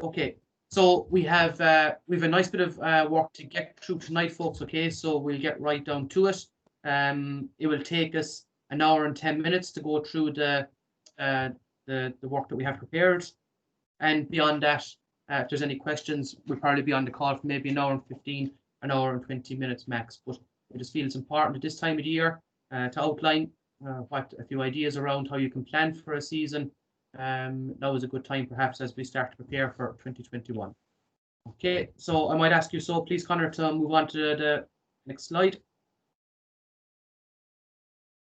Okay, so we have a nice bit of work to get through tonight, folks. Okay, so we'll get right down to it. It will take us an hour and 10 minutes to go through the work that we have prepared, and beyond that, if there's any questions, we'll probably be on the call for maybe an hour and 15, an hour and 20 minutes max. But I just feel it's important at this time of the year to outline what a few ideas around how you can plan for a season. Now is a good time, perhaps, as we start to prepare for 2021. Okay, so I might ask you, so please, Connor, to move on to the next slide.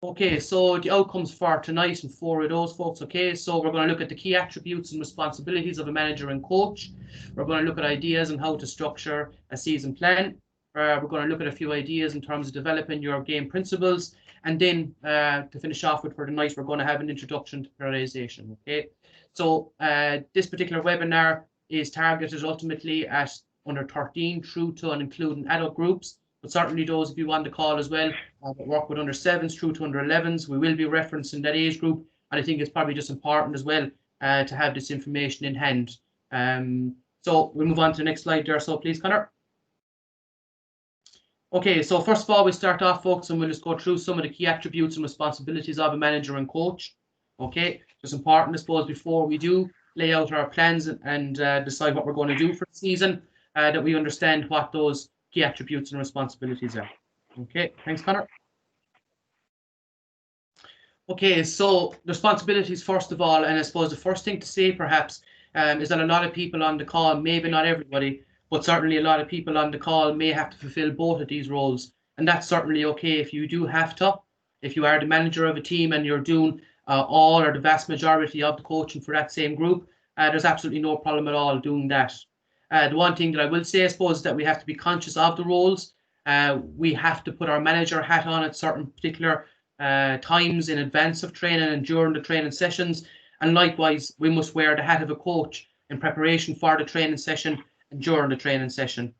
Okay, so the outcomes for tonight and 4 of those, folks. Okay, so we're going to look at the key attributes and responsibilities of a manager and coach. We're going to look at ideas on how to structure a season plan. We're going to look at a few ideas in terms of developing your game principles. And then to finish off with for the night, we're going to have an introduction to periodization. Okay, so this particular webinar is targeted ultimately at under 13 through to and including adult groups. But certainly those of you on the call as well that work with under 7s through to under 11s, we will be referencing that age group. And I think it's probably just important as well to have this information in hand. So we'll move on to the next slide there. So please, Connor. Okay, so first of all, we'll start off, folks, and we'll just go through some of the key attributes and responsibilities of a manager and coach. Okay, it's important, I suppose, before we do lay out our plans and decide what we're going to do for the season, that we understand what those key attributes and responsibilities are. Okay, thanks, Connor. Okay, so responsibilities first of all, and I suppose the first thing to say perhaps is that a lot of people on the call, maybe not everybody, but certainly a lot of people on the call may have to fulfill both of these roles. And that's certainly okay if you do have to. If you are the manager of a team and you're doing all or the vast majority of the coaching for that same group, there's absolutely no problem at all doing that. The one thing that I will say, I suppose, is that we have to be conscious of the roles. We have to put our manager hat on at certain particular times in advance of training and during the training sessions. And likewise, we must wear the hat of a coach in preparation for the training session and during the training session.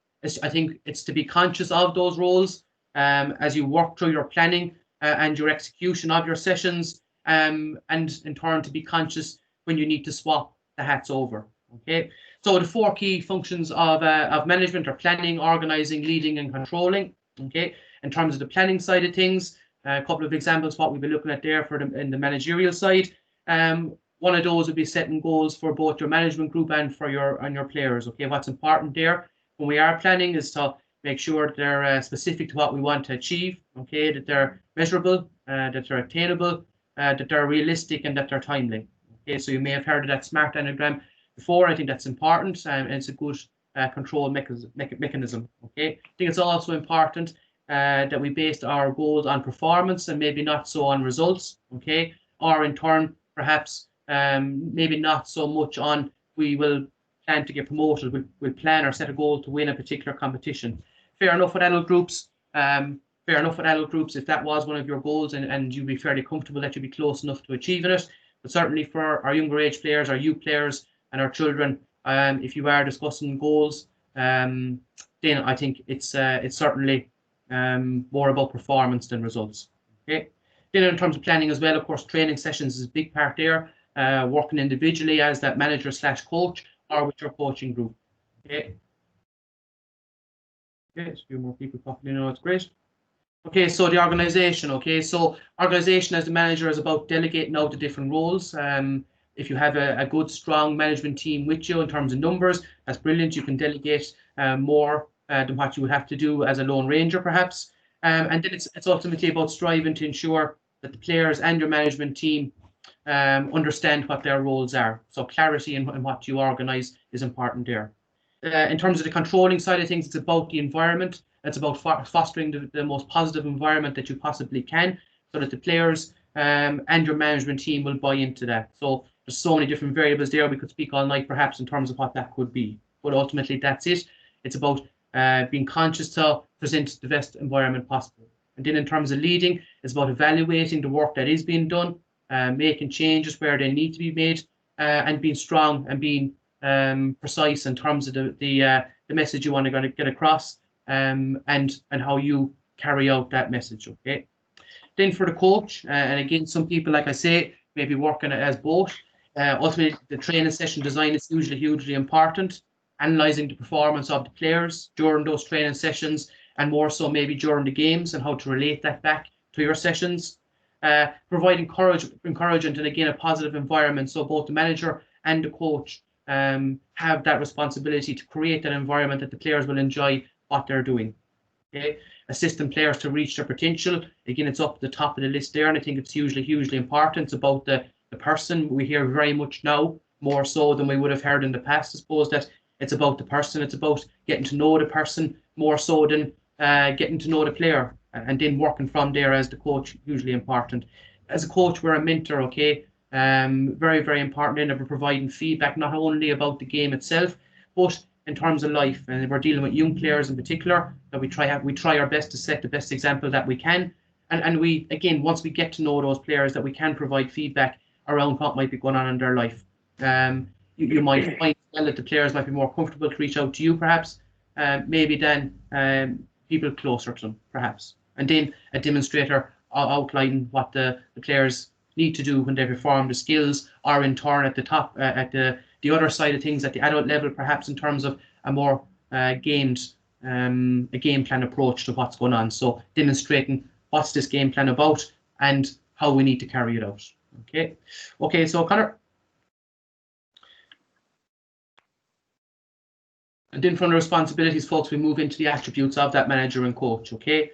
I think it's to be conscious of those roles as you work through your planning and your execution of your sessions, and in turn to be conscious when you need to swap the hats over. Okay. So the 4 key functions of management are planning, organizing, leading, and controlling. Okay, in terms of the planning side of things, a couple of examples what we'll be looking at there for in the managerial side. One of those would be setting goals for both your management group and for your players. Okay, what's important there when we are planning is to make sure that they're specific to what we want to achieve. Okay, that they're measurable, that they're attainable, that they're realistic, and that they're timely. Okay, so you may have heard of that SMART diagram before. I think that's important, and it's a good control mechanism. Okay, I think it's also important that we base our goals on performance and maybe not so on results. Okay, or in turn, perhaps maybe not so much on we will plan to get promoted. We'll plan or set a goal to win a particular competition. Fair enough with adult groups. Fair enough with adult groups if that was one of your goals and you'd be fairly comfortable that you'd be close enough to achieving it. But certainly for our younger age players, our youth players, and our children, if you are discussing goals, then I think it's certainly more about performance than results. Okay. Then in terms of planning as well, of course, training sessions is a big part there. Working individually as that manager/coach or with your coaching group. Okay. Okay, a few more people popping in. It's great. Okay, so the organization. Okay, so organization as the manager is about delegating out the different roles. If you have a good, strong management team with you in terms of numbers, that's brilliant. You can delegate more than what you would have to do as a lone ranger, perhaps. And then it's ultimately about striving to ensure that the players and your management team understand what their roles are. So clarity in what you organize is important there. In terms of the controlling side of things, it's about the environment. It's about fostering the most positive environment that you possibly can so that the players and your management team will buy into that. So there's so many different variables there. We could speak all night perhaps in terms of what that could be. But ultimately, that's it. It's about being conscious to present the best environment possible. And then in terms of leading, it's about evaluating the work that is being done, making changes where they need to be made, and being strong and being precise in terms of the message you want to get across, and how you carry out that message. Okay. Then for the coach, and again, some people, like I say, may be working as both. Ultimately, the training session design is hugely important. Analysing the performance of the players during those training sessions, and more so maybe during the games, and how to relate that back to your sessions. Providing encouragement and again a positive environment, so both the manager and the coach have that responsibility to create that environment that the players will enjoy what they're doing. Okay, assisting players to reach their potential. Again, it's up at the top of the list there, and I think it's hugely important. It's about the person. We hear very much now, more so than we would have heard in the past, I suppose, that it's about the person. It's about getting to know the person more so than getting to know the player, and then working from there as the coach. Hugely important. As a coach, we're a mentor. Okay, very important. And we're providing feedback not only about the game itself, but in terms of life, and we're dealing with young players in particular, that we try our best to set the best example that we can, and we, again, once we get to know those players, that we can provide feedback around what might be going on in their life. You might find well that the players might be more comfortable to reach out to you, perhaps, maybe than people closer to them, perhaps, and then a demonstrator outlining what the players need to do when they perform the skills, or in turn at the top, at the other side of things, at the adult level, perhaps in terms of a more a game plan approach to what's going on. So demonstrating what's this game plan about and how we need to carry it out. Okay, so Conor. And then from the responsibilities, folks, we move into the attributes of that manager and coach. Okay.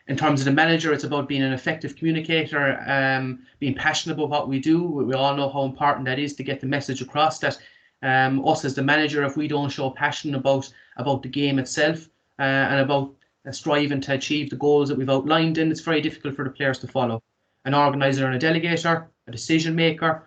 In terms of the manager, it's about being an effective communicator, being passionate about what we do. We all know how important that is to get the message across, that us as the manager, if we don't show passion about the game itself, and about striving to achieve the goals that we've outlined, then it's very difficult for the players to follow. An organizer and a delegator, a decision maker,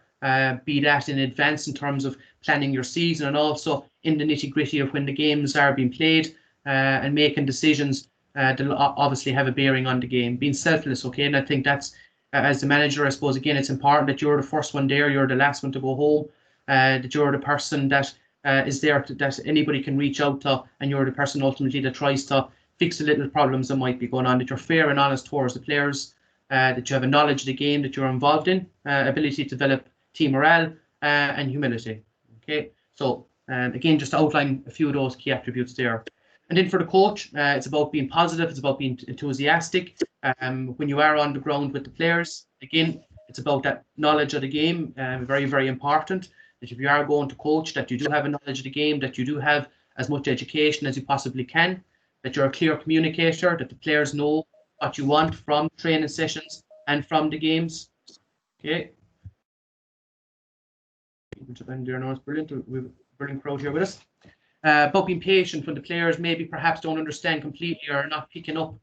be that in advance in terms of planning your season, and also in the nitty-gritty of when the games are being played, and making decisions that obviously have a bearing on the game. Being selfless, okay? And I think that's, as the manager, I suppose, again, it's important that you're the first one there, you're the last one to go home, that you're the person that is there, that anybody can reach out to, and you're the person ultimately that tries to fix the little problems that might be going on, that you're fair and honest towards the players, that you have a knowledge of the game that you're involved in, ability to develop team morale, and humility. Okay, so again, just to outline a few of those key attributes there. And then for the coach, it's about being positive, it's about being enthusiastic. When you are on the ground with the players, again, it's about that knowledge of the game, very important. That if you are going to coach, that you do have a knowledge of the game, that you do have as much education as you possibly can, that you're a clear communicator, that the players know what you want from training sessions and from the games. Okay. Brilliant. We've a brilliant crowd here with us. But being patient when the players maybe perhaps don't understand completely, or are not picking up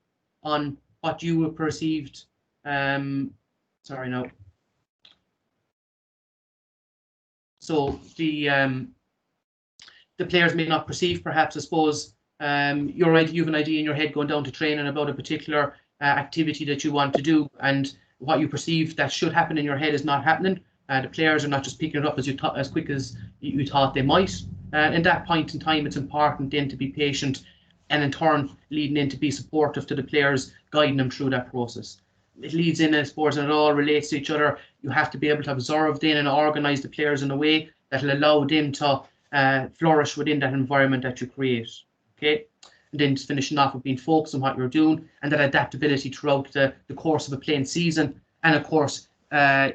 on what you have perceived. Sorry, no. So the players may not perceive, perhaps, I suppose, you have an idea in your head going down to training about a particular activity that you want to do, and what you perceive that should happen in your head is not happening. The players are not just picking it up as quick as you thought they might. In that point in time, it's important then to be patient, and in turn leading in to be supportive to the players, guiding them through that process. It leads in, I suppose, and it all relates to each other. You have to be able to observe then and organise the players in a way that will allow them to flourish within that environment that you create. Okay, and then just finishing off with being focused on what you're doing, and that adaptability throughout the course of a playing season, and of course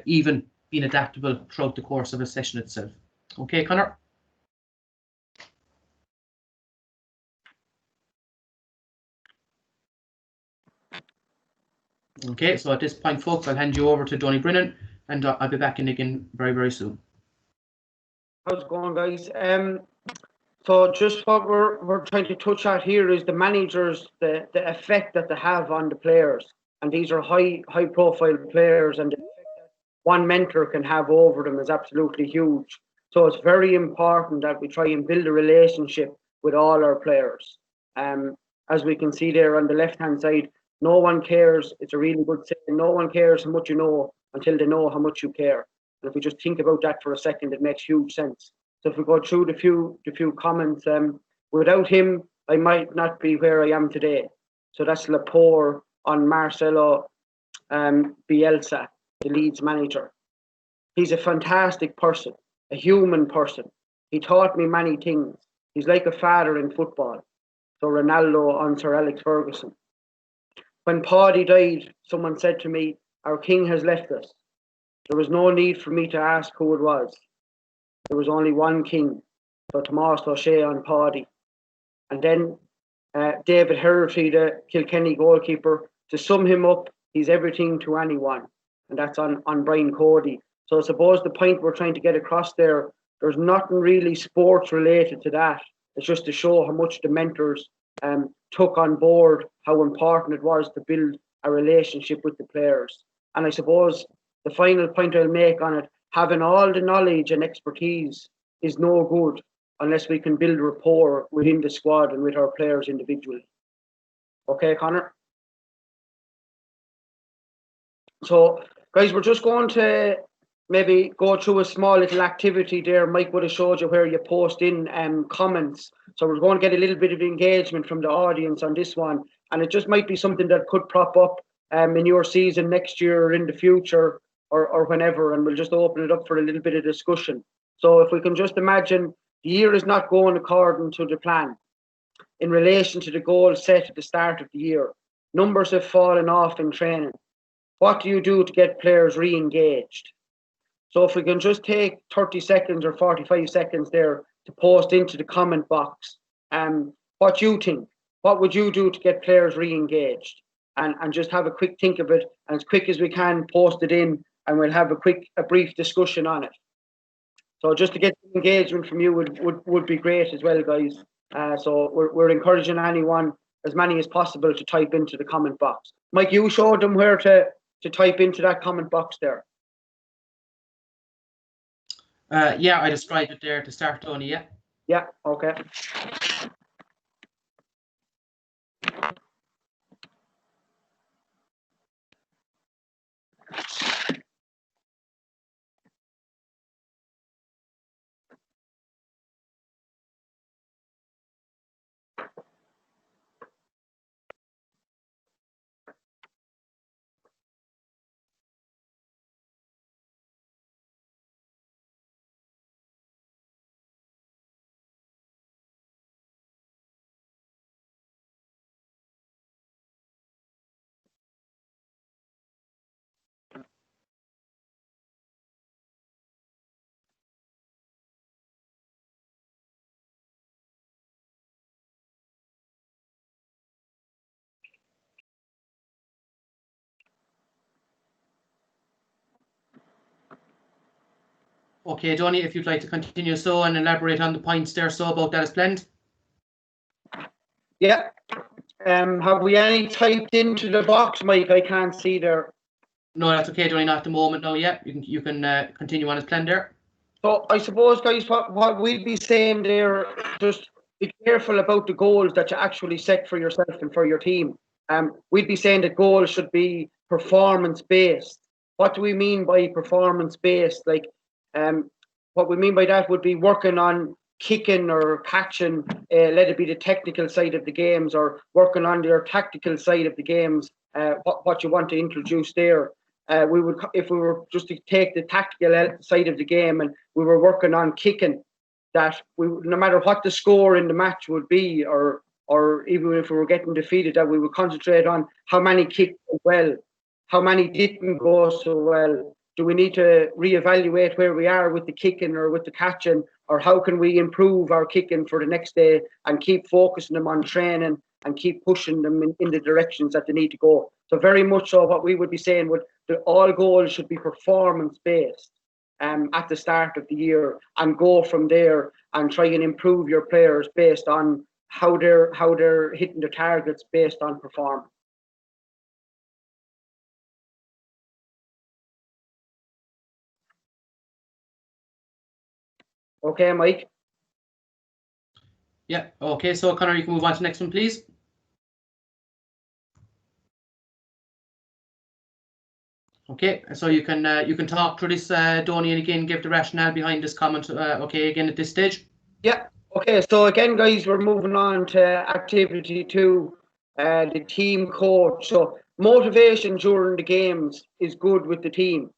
even being adaptable throughout the course of a session itself. Okay, Conor? Okay, so at this point, folks, I'll hand you over to Donny Brennan, and I'll be back in again very soon. How's it going, guys? So just what we're trying to touch on here is the managers, the effect that they have on the players, and these are high profile players, and the effect that one mentor can have over them is absolutely huge. So it's very important that we try and build a relationship with all our players. As we can see there on the left hand side, no one cares. It's a really good saying. No one cares how much you know until they know how much you care. And if we just think about that for a second, it makes huge sense. So if we go through the few comments, without him, I might not be where I am today. So that's Laporte on Marcelo Bielsa, the Leeds manager. He's a fantastic person, a human person. He taught me many things. He's like a father in football. So Ronaldo on Sir Alex Ferguson. When Paddy died, someone said to me, "Our king has left us." There was no need for me to ask who it was. There was only one king, so Tomás O'Shea on Paddy. And then David Herity, the Kilkenny goalkeeper, to sum him up, he's everything to anyone. And that's on Brian Cody. So I suppose the point we're trying to get across there, there's nothing really sports related to that. It's just to show how much the mentors took on board, how important it was to build a relationship with the players. And I suppose the final point I'll make on it, having all the knowledge and expertise is no good unless we can build rapport within the squad and with our players individually. Okay, Connor? So, guys, we're just going to maybe go through a small little activity there. Mike would have showed you where you post in comments. So we're going to get a little bit of engagement from the audience on this one. And it just might be something that could prop up in your season next year or in the future or whenever. And we'll just open it up for a little bit of discussion. So if we can just imagine the year is not going according to the plan in relation to the goal set at the start of the year. Numbers have fallen off in training. What do you do to get players re-engaged? So if we can just take 30 seconds or 45 seconds there to post into the comment box, what you think, what would you do to get players re-engaged? And just have a quick think of it, and as quick as we can, post it in, and we'll have a brief discussion on it. So just to get engagement from you would be great as well, guys. So we're encouraging anyone, as many as possible, to type into the comment box. Mike, you showed them where to type into that comment box there. Yeah, I described it there to start, Tony, yeah. Yeah, okay. Okay, Johnny, if you'd like to continue so and elaborate on the points there, so about that is planned. Yeah. Have we any typed into the box, Mike? I can't see there. No, that's okay, Johnny, not at the moment. No, yeah, you can continue on as planned there. So I suppose, guys, what we'd be saying there, just be careful about the goals that you actually set for yourself and for your team. We'd be saying that goals should be performance-based. What do we mean by performance-based? Like, what we mean by that would be working on kicking or catching, let it be the technical side of the games, or working on your tactical side of the games, what you want to introduce there. We would, if we were just to take the tactical side of the game and we were working on kicking, that we, no matter what the score in the match would be, or even if we were getting defeated, that we would concentrate on how many kicked well, how many didn't go so well. Do we need to reevaluate where we are with the kicking or with the catching, or how can we improve our kicking for the next day and keep focusing them on training and keep pushing them in the directions that they need to go? So very much so what we would be saying would that all goals should be performance-based at the start of the year, and go from there and try and improve your players based on how they're hitting their targets based on performance. Okay, Mike? Yeah, okay, so Connor, you can move on to the next one, please. Okay, so you can talk through this, Donny, and again give the rationale behind this comment. Okay, again at this stage. Yeah. Okay. So again, guys, we're moving on to activity 2, the team coach. So motivation during the games is good with the team.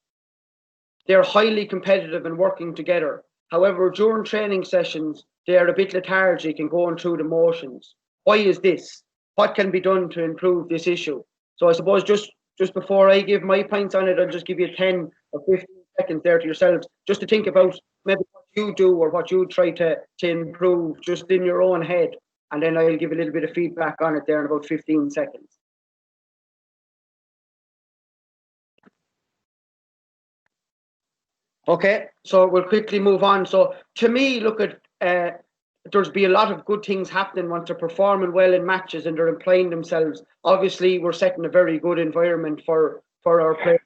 They're highly competitive and working together. However, during training sessions, they are a bit lethargic and going through the motions. Why is this? What can be done to improve this issue? So I suppose just before I give my points on it, I'll just give you 10 or 15 seconds there to yourselves, just to think about maybe what you do or what you try to improve just in your own head. And then I'll give a little bit of feedback on it there in about 15 seconds. Okay, so we'll quickly move on. So to me, look at there's be a lot of good things happening once they're performing well in matches and they're applying themselves. Obviously, we're setting a very good environment for our players.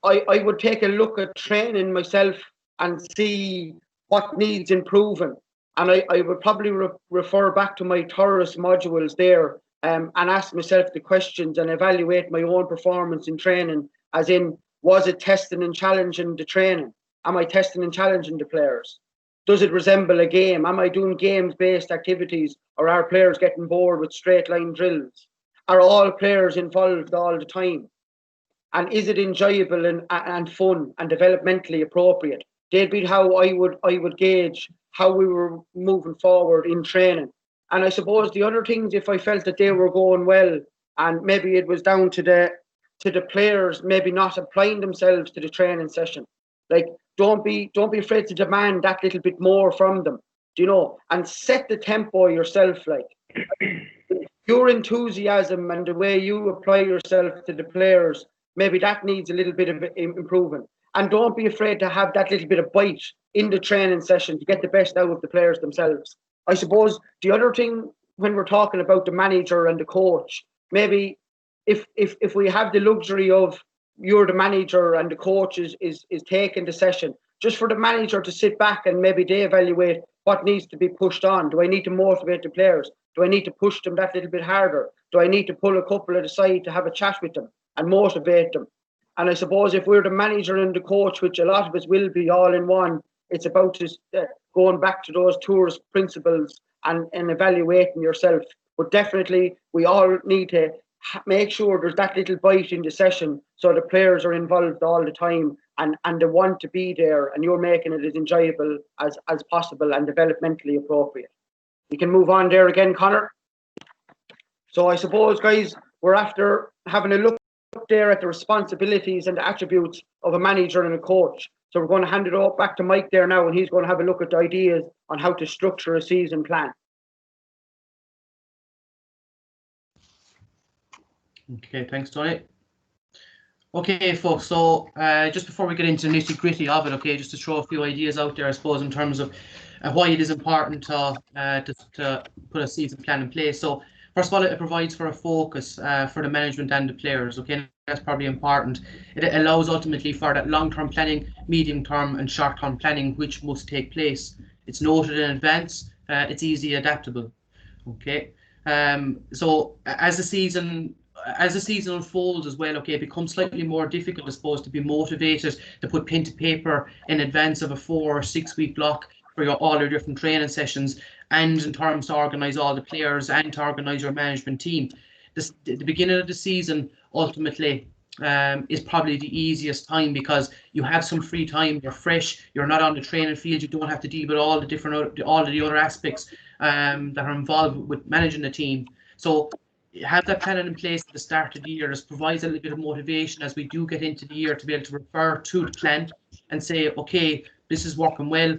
I would take a look at training myself and see what needs improving. And I would probably refer back to my Taurus modules there and ask myself the questions and evaluate my own performance in training, as in, was it testing and challenging the training? Am I testing and challenging the players? Does it resemble a game? Am I doing games-based activities, or are players getting bored with straight-line drills? Are all players involved all the time? And is it enjoyable and fun and developmentally appropriate? They'd be how I would gauge how we were moving forward in training. And I suppose the other things, if I felt that they were going well, and maybe it was down to the players maybe not applying themselves to the training session. Like, don't be afraid to demand that little bit more from them, and set the tempo yourself. Like, your enthusiasm and the way you apply yourself to the players, maybe that needs a little bit of improvement. And don't be afraid to have that little bit of bite in the training session to get the best out of the players themselves. I suppose the other thing, when we're talking about the manager and the coach, maybe if we have the luxury of you're the manager and the coach is taking the session, just for the manager to sit back and maybe they evaluate what needs to be pushed on. Do I need to motivate the players? Do I need to push them that little bit harder? Do I need to pull a couple at the side to have a chat with them and motivate them? And I suppose if we're the manager and the coach, which a lot of us will be all in one, it's about just going back to those tourist principles and evaluating yourself. But definitely, we all need to make sure there's that little bite in the session so the players are involved all the time and they want to be there, and you're making it as enjoyable as possible and developmentally appropriate. You can move on there again, Connor. So I suppose, guys, we're after having a look there at the responsibilities and the attributes of a manager and a coach. So we're going to hand it all back to Mike there now, and he's going to have a look at the ideas on how to structure a season plan. Okay, thanks, Tony. Okay, folks, so just before we get into the nitty-gritty of it, okay, just to throw a few ideas out there, I suppose, in terms of why it is important to put a season plan in place. So first of all, it provides for a focus for the management and the players, okay, that's probably important. It allows ultimately for that long-term planning, medium-term and short-term planning, which must take place. It's noted in advance, it's easily adaptable, okay. So as the season unfolds as well, okay, it becomes slightly more difficult, I suppose, to be motivated to put pen to paper in advance of a 4 or 6 week block for all your different training sessions, and in terms to organise all the players and to organise your management team. The beginning of the season ultimately is probably the easiest time, because you have some free time, you're fresh, you're not on the training field, you don't have to deal with all of the other aspects that are involved with managing the team. So have that planning in place at the start of the year. This provides a little bit of motivation as we do get into the year to be able to refer to the plan and say, okay, this is working well,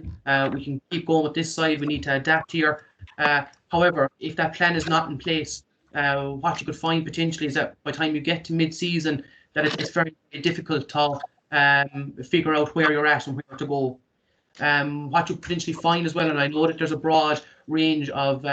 we can keep going with this side, we need to adapt here. However, if that plan is not in place, what you could find potentially is that by the time you get to mid-season, that it's very difficult to figure out where you're at and where to go. What you potentially find as well, and I know that there's a broad range of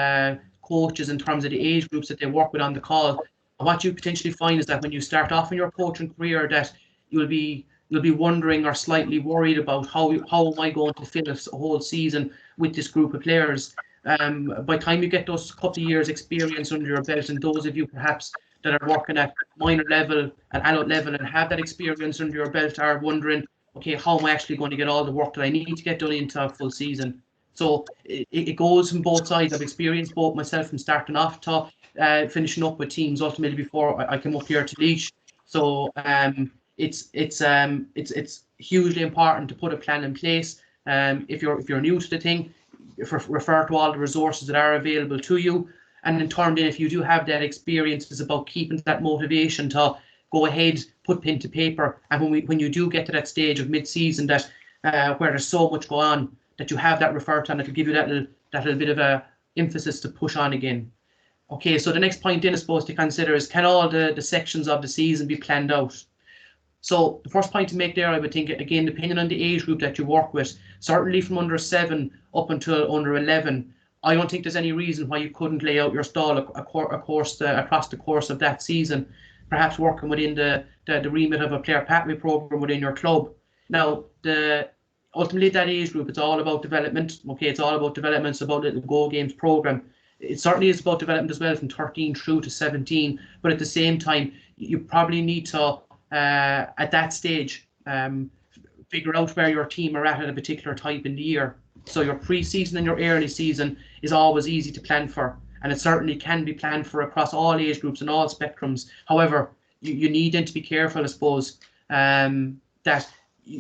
coaches in terms of the age groups that they work with on the call. What you potentially find is that when you start off in your coaching career, that you'll be wondering or slightly worried about how am I going to fill a whole season with this group of players. By the time you get those couple of years experience under your belt, and those of you perhaps that are working at minor level and adult level and have that experience under your belt are wondering, okay, how am I actually going to get all the work that I need to get done into a full season? So it goes from both sides. I've experienced both myself from starting off to finishing up with teams ultimately before I came up here to Laois. So it's hugely important to put a plan in place. If you're new to the thing, refer to all the resources that are available to you. And in turn, then, if you do have that experience, it's about keeping that motivation to go ahead, put pen to paper. And when you do get to that stage of mid-season that where there's so much going on, that you have that refer to, and that will give you that little bit of a emphasis to push on again. Okay, so the next point then, I suppose, to consider is, can all the sections of the season be planned out? So the first point to make there, I would think, again, depending on the age group that you work with, certainly from under 7 up until under 11, I don't think there's any reason why you couldn't lay out your stall across the course of that season, perhaps working within the remit of a player pathway program within your club. Now, ultimately that age group, it's all about development. Okay, it's all about development. It's about the Go Games program. It certainly is about development as well, from 13 through to 17. But at the same time, you probably need to, at that stage, figure out where your team are at a particular time in the year. So your pre-season and your early season is always easy to plan for, and it certainly can be planned for across all age groups and all spectrums. However, you need then to be careful, I suppose, that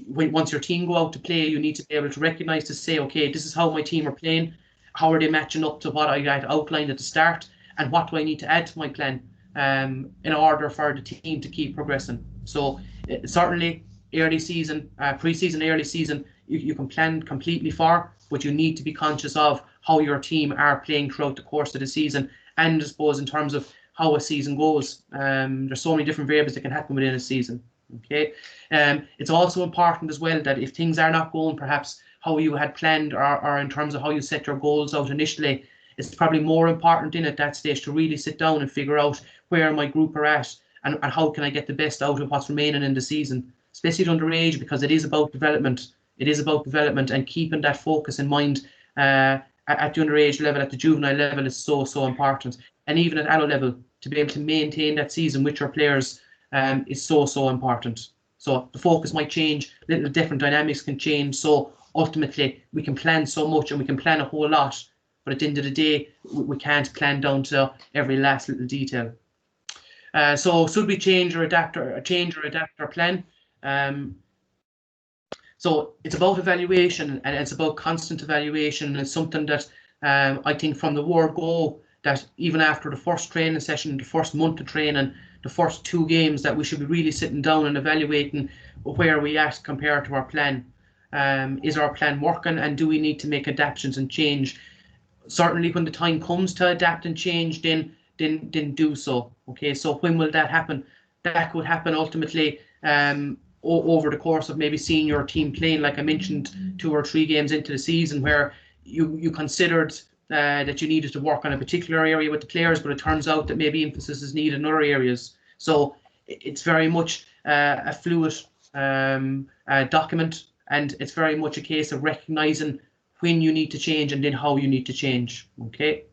once your team go out to play, you need to be able to recognise, to say, okay, this is how my team are playing. How are they matching up to what I had outlined at the start, and what do I need to add to my plan in order for the team to keep progressing? So certainly early season, pre-season, early season, you can plan completely for, but you need to be conscious of how your team are playing throughout the course of the season, and I suppose in terms of how a season goes. There's so many different variables that can happen within a season. Okay, it's also important as well that if things are not going perhaps how you had planned, or in terms of how you set your goals out initially, it's probably more important in at that stage to really sit down and figure out where my group are at, and how can I get the best out of what's remaining in the season, especially at underage, because it is about development. It is about development, and keeping that focus in mind at the underage level, at the juvenile level, is so important. And even at adult level, to be able to maintain that season with your players is so important. So the focus might change, little different dynamics can change. So ultimately, we can plan so much and we can plan a whole lot, but at the end of the day, we can't plan down to every last little detail. So should we change or adapt our plan? So it's about evaluation, and it's about constant evaluation, and it's something that I think from the word go, that even after the first training session, the first month of training, the first 2 games, that we should be really sitting down and evaluating where we at compared to our plan. Is our plan working, and do we need to make adaptations and change? Certainly when the time comes to adapt and change, then do so. Okay, so when will that happen? That could happen ultimately over the course of maybe seeing your team playing, like I mentioned, 2 or 3 games into the season, where you considered that you needed to work on a particular area with the players, but it turns out that maybe emphasis is needed in other areas. So it's very much a fluid document, and it's very much a case of recognizing when you need to change and then how you need to change. Okay,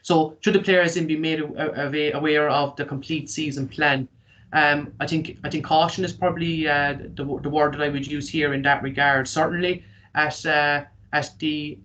so should the players then be made aware of the complete season plan? I think caution is probably the word that I would use here in that regard. Certainly at the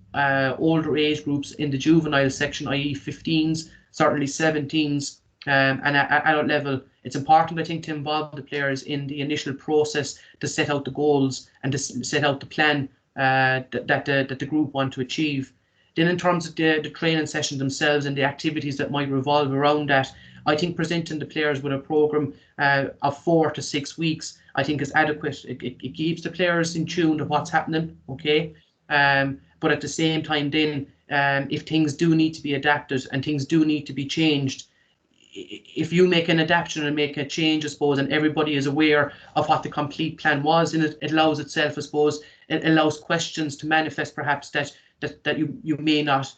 older age groups in the juvenile section, i.e. 15s, certainly 17s, and at adult level, it's important, I think, to involve the players in the initial process to set out the goals and to set out the plan that the group want to achieve. Then in terms of the training sessions themselves and the activities that might revolve around that, I think presenting the players with a programme of 4 to 6 weeks, I think, is adequate. It keeps the players in tune to what's happening, okay? But at the same time then, if things do need to be adapted and things do need to be changed, if you make an adaptation and make a change, I suppose, and everybody is aware of what the complete plan was, and it allows itself, I suppose, it allows questions to manifest perhaps that you may not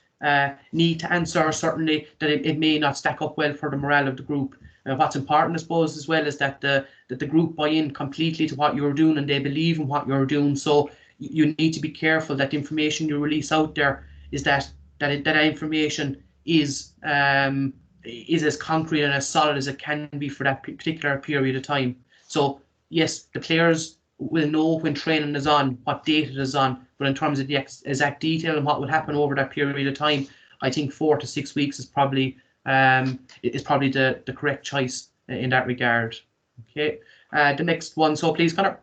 need to answer, or certainly that it may not stack up well for the morale of the group. What's important, I suppose, as well, is that the group buy in completely to what you're doing, and they believe in what you're doing. So you need to be careful that the information you release out there is that information is as concrete and as solid as it can be for that particular period of time. So yes, the players will know when training is on, what date it is on, but in terms of the exact detail and what will happen over that period of time, I think 4 to 6 weeks is probably the correct choice in that regard. Okay, the next one. So please, Connor.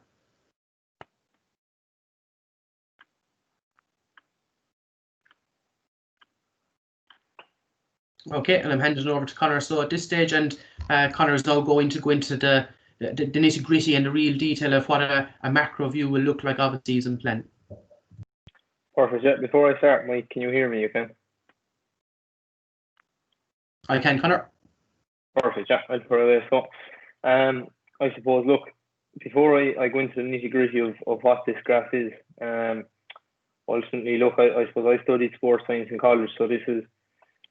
Okay, and I'm handing it over to Connor. So at this stage, and Connor is now going to go into the nitty gritty and the real detail of what a macro view will look like of a season plan. Perfect. Yeah. Before I start, Mike, can you hear me? You can. I can, Connor. Perfect. Yeah. I'll put it there. So, I suppose, look, before I go into the nitty gritty of what this graph is, ultimately, look, I suppose I studied sports science in college, so this is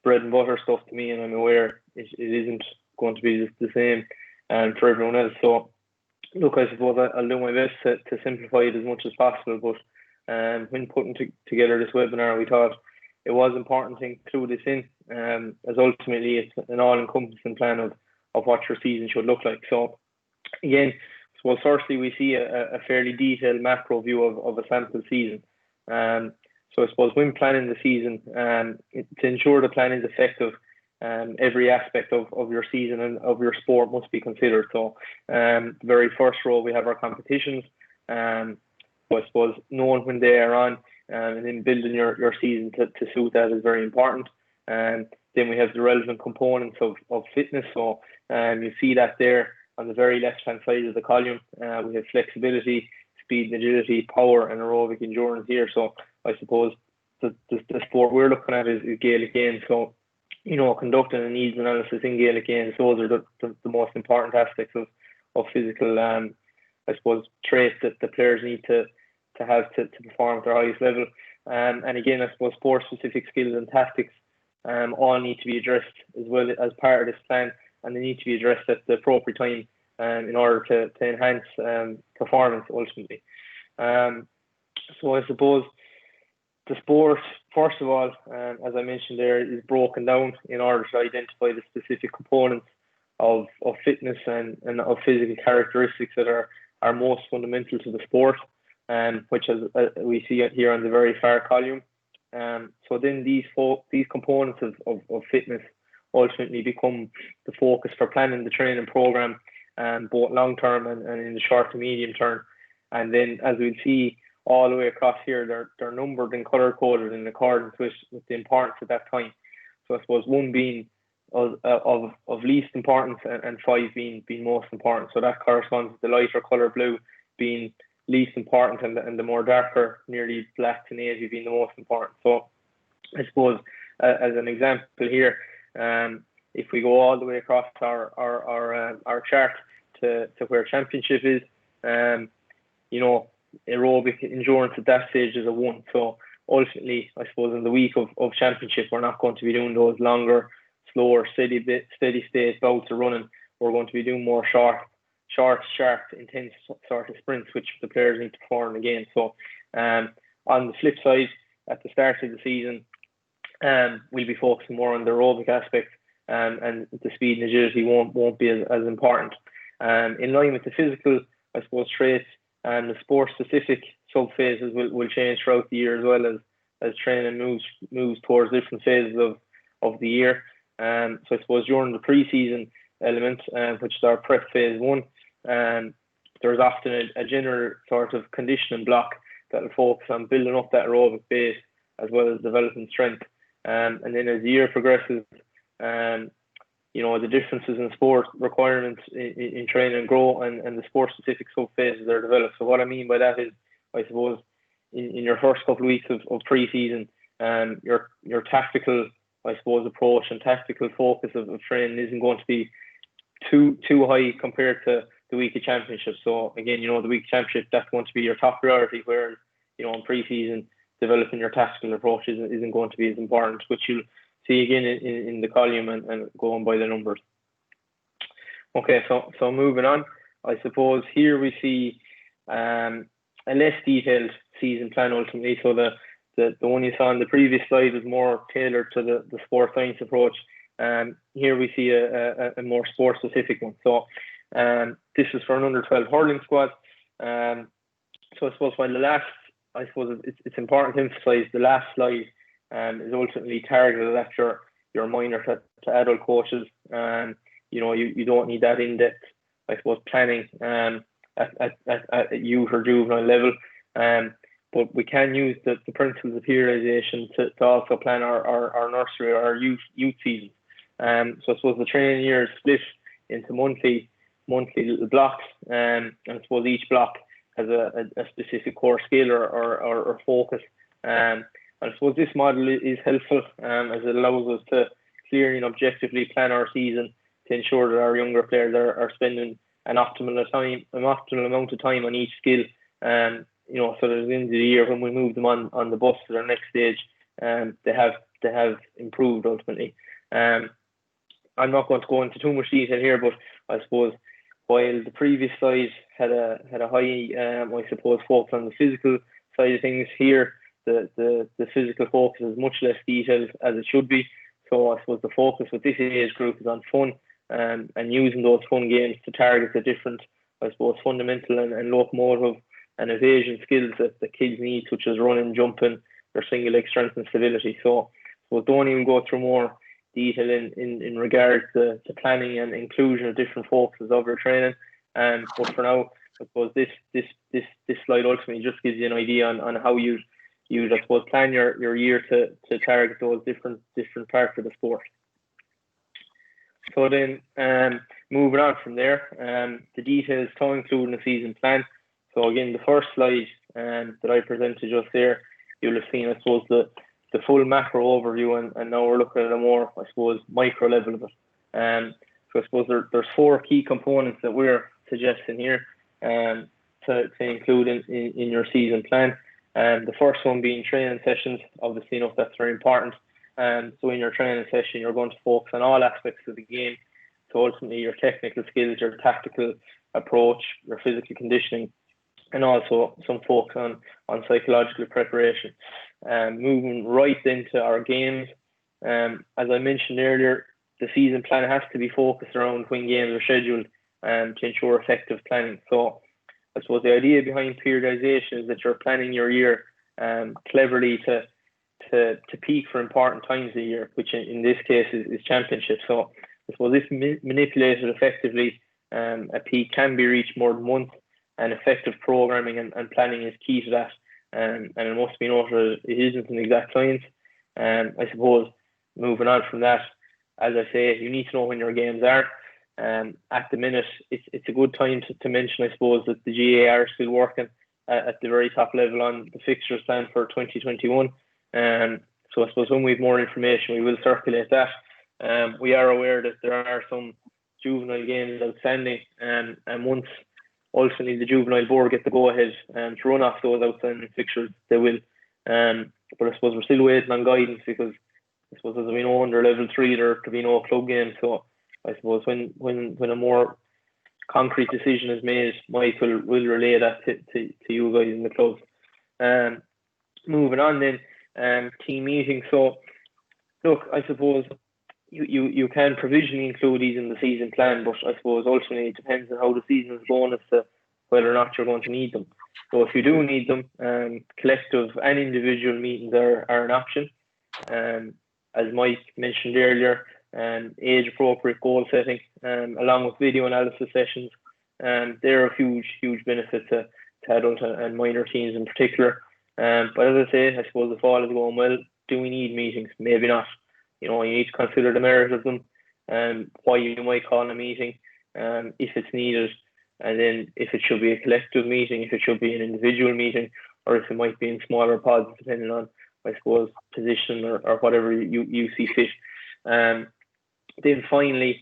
bread and butter stuff to me, and I'm aware it isn't going to be the same for everyone else. So, look, I suppose I'll do my best to simplify it as much as possible. But when putting together this webinar, we thought it was important to include this in, as ultimately it's an all-encompassing plan of what your season should look like. So, again, well, firstly, we see a fairly detailed macro view of a sample season. So I suppose when planning the season, to ensure the plan is effective, every aspect of your season and of your sport must be considered. So the very first row, we have our competitions. So I suppose knowing when they are on, and then building your season to suit that is very important. And then we have the relevant components of fitness. So you see that there on the very left-hand side of the column. We have flexibility, speed and agility, power and aerobic endurance here. So I suppose the sport we're looking at is Gaelic games. So, conducting a needs analysis in Gaelic games, those are the most important aspects of physical, I suppose, traits that the players need to have to perform at their highest level. And again, I suppose sport-specific skills and tactics all need to be addressed as well as part of this plan, and they need to be addressed at the appropriate time in order to enhance performance ultimately. So I suppose the sport, first of all, as I mentioned there, is broken down in order to identify the specific components of fitness and of physical characteristics that are most fundamental to the sport, which as we see here on the very far column. So then these components of fitness ultimately become the focus for planning the training program, both long term and in the short to medium term. And then, as we'll see all the way across here, they're numbered and color coded in accordance with the importance at that time. So I suppose 1 being of least importance and 5 being most important. So that corresponds to the lighter color blue being least important and the more darker, nearly black to navy, being the most important. So I suppose as an example here, if we go all the way across our chart to where championship is, aerobic endurance at that stage is a 1. So ultimately, I suppose in the week of championship, we're not going to be doing those longer, slower, steady state bouts of running. We're going to be doing more short, sharp, intense sort of sprints, which the players need to perform again. So on the flip side, at the start of the season, we'll be focusing more on the aerobic aspect, and the speed and agility won't be as important. In line with the physical, I suppose, traits, and the sport-specific sub-phases will change throughout the year, as well as training moves towards different phases of the year. So I suppose during the pre-season element, which is our prep phase 1, there's often a general sort of conditioning block that will focus on building up that aerobic base as well as developing strength. And then as the year progresses, the differences in sport requirements in training grow, and the sport-specific sub-phases are developed. So what I mean by that is, I suppose, in your first couple of weeks of pre-season, your tactical, I suppose, approach and tactical focus of training isn't going to be too high compared to the week of championship. So again, the week of championship, that's going to be your top priority, whereas, in pre-season, developing your tactical approach isn't going to be as important, which you'll see again in the column and going by the numbers. Okay, so moving on, I suppose here we see a less detailed season plan ultimately. So the one you saw on the previous slide is more tailored to the sport science approach. Here we see a more sport specific one. So this is for an under 12 hurling squad. So I suppose it's important to emphasize the last slide is ultimately targeted at your minor to adult coaches. You don't need that in-depth, I suppose, planning at youth or juvenile level. But we can use the principles of periodization to also plan our nursery or our youth season. So I suppose the training year is split into monthly little blocks, and I suppose each block has a specific core skill or focus. And I suppose this model is helpful as it allows us to clearly and objectively plan our season to ensure that our younger players are spending an optimal amount of time on each skill. So that at the end of the year, when we move them on the bus to their next stage, they have improved ultimately. I'm not going to go into too much detail here, but I suppose while the previous slide had a high, I suppose, focus on the physical side of things, here the physical focus is much less detailed as it should be. So I suppose the focus with this age group is on fun and using those fun games to target the different, I suppose, fundamental and locomotive and evasion skills that the kids need, such as running, jumping, their single leg strength and stability. So don't even go through more detail in regards to planning and inclusion of different focuses of your training. But for now, I suppose this slide ultimately just gives you an idea on how you I suppose plan your year to target those different parts of the sport. So then moving on from there, the details to include in the season plan. So again, the first slide that I presented just there, you'll have seen, I suppose, the full macro overview, and now we're looking at a more, I suppose, micro level of it. So I suppose there's 4 key components that we're suggesting here to include in your season plan. The first one being training sessions. Obviously, that's very important. So in your training session, you're going to focus on all aspects of the game. So ultimately, your technical skills, your tactical approach, your physical conditioning, and also some focus on psychological preparation. Moving right into our games. As I mentioned earlier, the season plan has to be focused around when games are scheduled to ensure effective planning. So I suppose the idea behind periodization is that you're planning your year cleverly to peak for important times of the year, which in this case is championships. So I suppose if manipulated effectively, a peak can be reached more than once, and effective programming and planning is key to that. And it must be noted it isn't an exact science. I suppose moving on from that, as I say, you need to know when your games are. At the minute, it's a good time to mention, I suppose, that the GA are still working at the very top level on the fixtures plan for 2021. So I suppose when we have more information, we will circulate that. We are aware that there are some juvenile games outstanding, and once ultimately the juvenile board get the go-ahead to run off those outstanding fixtures, they will. But I suppose we're still waiting on guidance, because I suppose as we know, under level 3 there could be no club games. So I suppose when a more concrete decision is made, Mike will relay that to you guys in the clubs. Moving on then, team meetings. So look, I suppose you can provisionally include these in the season plan, but I suppose ultimately it depends on how the season is going as to whether or not you're going to need them. So if you do need them, collective and individual meetings are an option. As Mike mentioned earlier, age appropriate goal setting, along with video analysis sessions, they're a huge benefit to adult and minor teams in particular. But as I say, I suppose if all is going well, do we need meetings? Maybe not. You need to consider the merit of them, why you might call a meeting, if it's needed, and then if it should be a collective meeting, if it should be an individual meeting, or if it might be in smaller pods, depending on, I suppose, position or whatever you see fit. Then finally,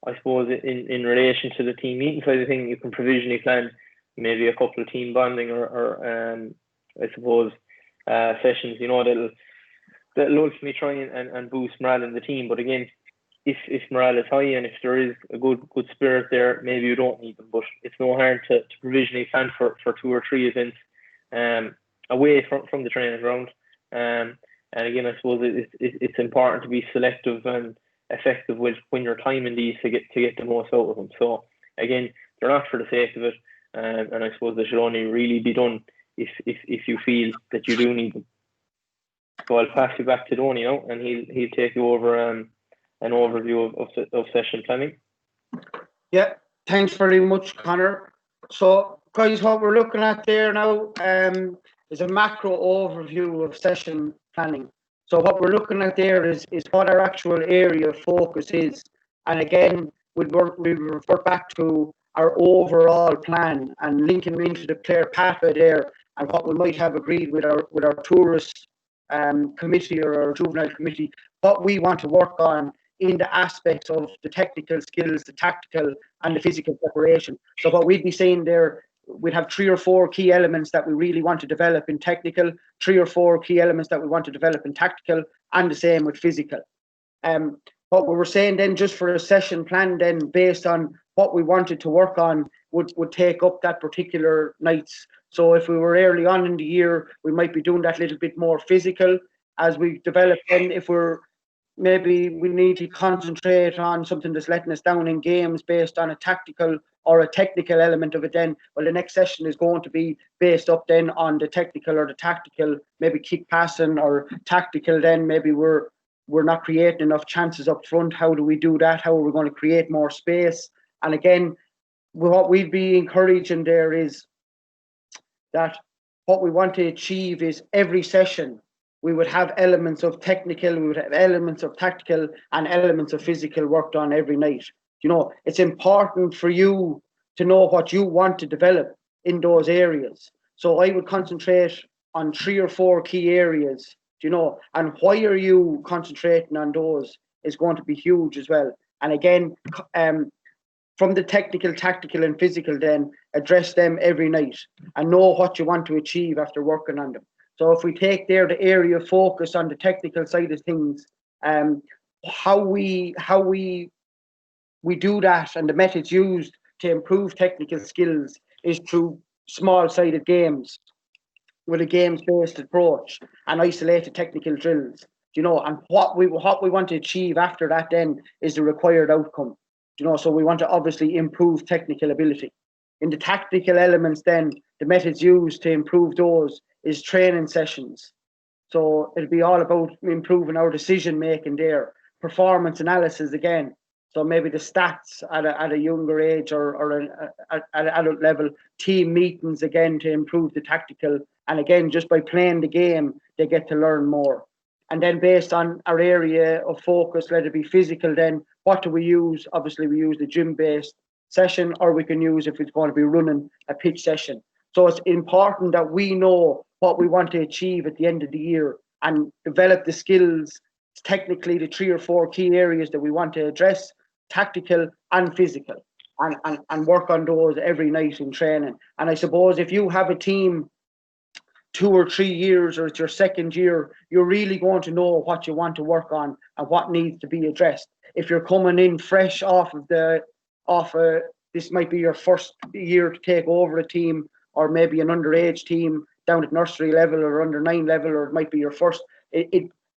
I suppose in relation to the team meeting side of things, you can provisionally plan maybe a couple of team bonding or I suppose sessions, that'll ultimately try and boost morale in the team. But again, if morale is high and if there is a good spirit there, maybe you don't need them. But it's no harm to provisionally plan for 2 or 3 events away from the training ground. And again, I suppose it's important to be selective and effective with when you're timing these to get the most out of them. So again, they're not for the sake of it, and I suppose they should only really be done if you feel that you do need them. So I'll pass you back to Donny now, and he'll take you over an overview of session planning. Yeah, thanks very much, Connor. So guys, what we're looking at there now is a macro overview of session planning. So what we're looking at there is what our actual area of focus is. And again, we refer back to our overall plan and linking into the player pathway there and what we might have agreed with our tourist committee or our juvenile committee, what we want to work on in the aspects of the technical skills, the tactical and the physical preparation. So what we'd be saying there, we'd have 3 or 4 key elements that we really want to develop in technical, 3 or 4 key elements that we want to develop in tactical, and the same with physical. What we were saying then, just for a session plan then, based on what we wanted to work on, would take up that particular nights. So if we were early on in the year, we might be doing that little bit more physical. As we develop then, if maybe we need to concentrate on something that's letting us down in games based on a tactical or a technical element of it, then, well, the next session is going to be based up then on the technical or the tactical, maybe kick passing, or tactical then maybe we're not creating enough chances up front. How do we do that? How are we going to create more space? And again, what we'd be encouraging there is that what we want to achieve is every session we would have elements of technical, we would have elements of tactical and elements of physical worked on every night. You know, it's important for you to know what you want to develop in those areas. So I would concentrate on 3 or 4 key areas, you know, and why are you concentrating on those is going to be huge as well. And again, from the technical, tactical and physical, then address them every night and know what you want to achieve after working on them. So if we take there the area of focus on the technical side of things, how we do that and the methods used to improve technical skills is through small-sided games with a games-based approach and isolated technical drills. You know, and what we want to achieve after that then is the required outcome. You know, so we want to obviously improve technical ability. In the tactical elements, then the methods used to improve those is training sessions. So it'll be all about improving our decision making there. Performance analysis again. So maybe the stats at a younger age or at an adult level. Team meetings again to improve the tactical. And again, just by playing the game, they get to learn more. And then based on our area of focus, let it be physical, then what do we use? Obviously, we use the gym-based session, or we can use, if it's going to be running, a pitch session. So it's important that we know what we want to achieve at the end of the year and develop the skills, technically the 3 or 4 key areas that we want to address, tactical and physical, and work on those every night in training. And I suppose if you have a team 2 or 3 years or it's your second year, you're really going to know what you want to work on and what needs to be addressed. If you're coming in fresh this might be your first year to take over a team, or maybe an underage team down at nursery level or under 9 level, or it might be your first.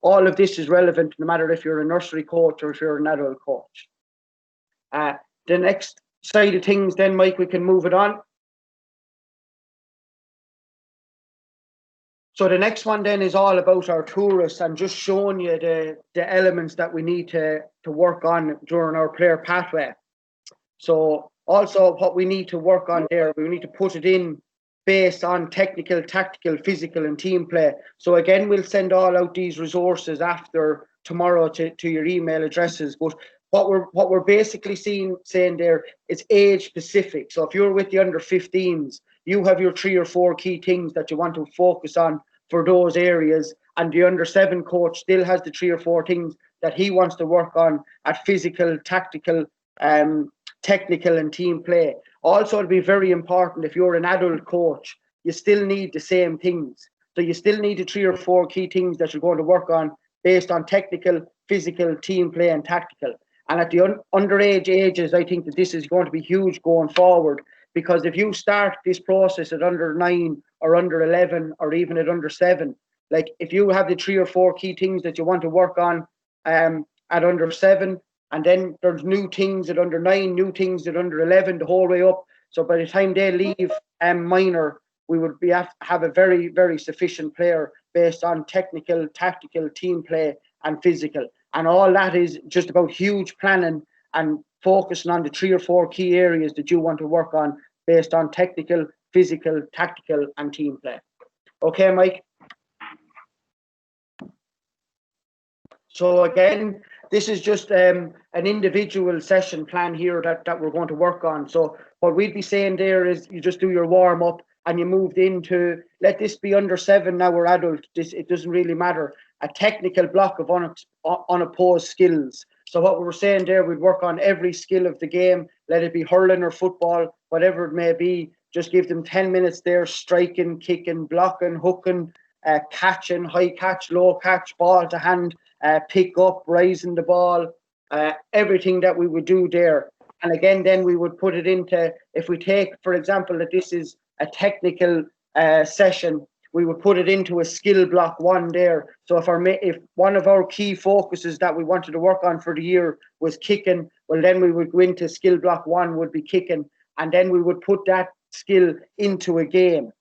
All of this is relevant no matter if you're a nursery coach or if you're an adult coach. The next side of things then, Mike, we can move it on. So the next one then is all about our tourists and just showing you the elements that we need to work on during our player pathway. So also what we need to work on there, we need to put it in based on technical, tactical, physical and team play. So again, we'll send all out these resources after tomorrow to your email addresses. But what we're basically saying there is age specific. So if you're with the under 15s, you have your 3 or 4 key things that you want to focus on for those areas, and the under 7 coach still has the 3 or 4 things that he wants to work on at physical, tactical, technical and team play. Also, it'll be very important if you're an adult coach, you still need the same things. So you still need the 3 or 4 key things that you're going to work on based on technical, physical, team play and tactical. And at the underage ages, I think that this is going to be huge going forward, because if you start this process at under 9 or under 11 or even at under 7, like if you have the 3 or 4 key things that you want to work on at under 7, and then there's new things at under 9, new things at under 11, the whole way up. So by the time they leave minor, we would have a very, very sufficient player based on technical, tactical, team play and physical. And all that is just about huge planning and focusing on the 3 or 4 key areas that you want to work on based on technical, physical, tactical and team play. Okay, Mike? So again, this is just an individual session plan here that we're going to work on. So what we'd be saying there is you just do your warm up and you moved into, let this be under 7 now or adult, it doesn't really matter, a technical block of unopposed skills. So what we were saying there, we'd work on every skill of the game, let it be hurling or football, whatever it may be, just give them 10 minutes there, striking, kicking, blocking, hooking, catching, high catch, low catch, ball to hand, pick up, rising the ball, everything that we would do there. And again, then we would put it into, if we take, for example, that this is a technical session, we would put it into a skill block 1 there. So if one of our key focuses that we wanted to work on for the year was kicking, well, then we would go into skill block 1 would be kicking, and then we would put that skill into a game.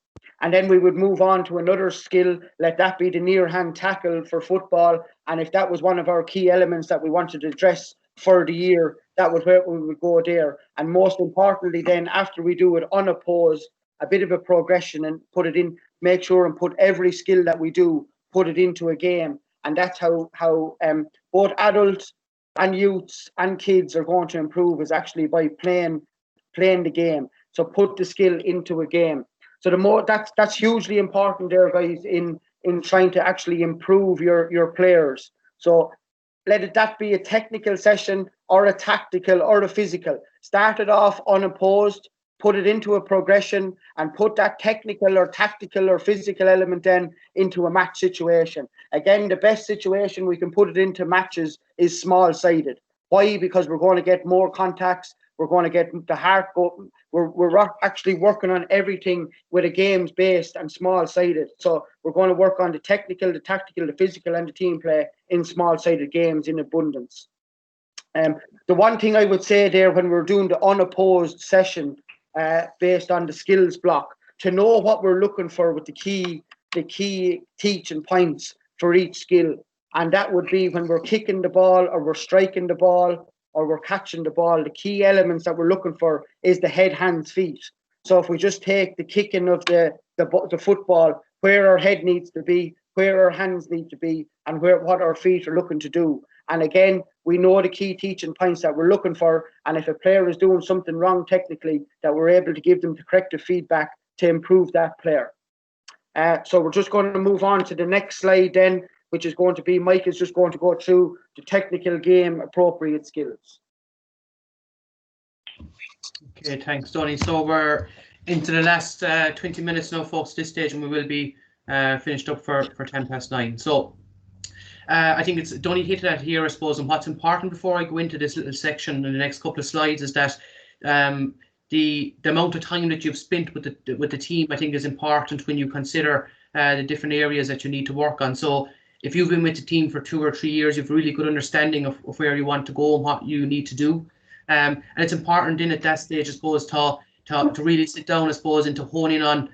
And then we would move on to another skill, let that be the near hand tackle for football. And if that was one of our key elements that we wanted to address for the year, that was where we would go there. And most importantly, then after we do it unopposed, a bit of a progression and put it in, make sure and put every skill that we do, put it into a game. And that's how both adults and youths and kids are going to improve, is actually by playing the game. So put the skill into a game. So that's hugely important there, guys, in trying to actually improve your players. So let that be a technical session or a tactical or a physical. Start it off unopposed, put it into a progression, and put that technical or tactical or physical element then into a match situation. Again, the best situation we can put it into matches is small-sided. Why? Because we're going to get more contacts. We're going to get the heart go. We're actually working on everything with a games based and small sided. So we're going to work on the technical, the tactical, the physical, and the team play in small sided games in abundance. The one thing I would say there, when we're doing the unopposed session based on the skills block, to know what we're looking for with the key teaching points for each skill, and that would be when we're kicking the ball or we're striking the ball or we're catching the ball, the key elements that we're looking for is the head, hands, feet. So if we just take the kicking of the football, where our head needs to be, where our hands need to be, and what our feet are looking to do. And again, we know the key teaching points that we're looking for, and if a player is doing something wrong technically, that we're able to give them the corrective feedback to improve that player. So we're just going to move on to the next slide then, which is going to be, Mike is just going to go through the technical game appropriate skills. Okay, thanks, Donny. So we're into the last 20 minutes now, folks, at this stage, and we will be finished up for 9:10. So I think it's Donny hit that here, I suppose, and what's important before I go into this little section in the next couple of slides is that the amount of time that you've spent with the team, I think, is important when you consider the different areas that you need to work on. So if you've been with the team for 2 or 3 years, you've really good understanding of where you want to go and what you need to do. And it's important then at that stage, I suppose, to really sit down, I suppose, and to hone in on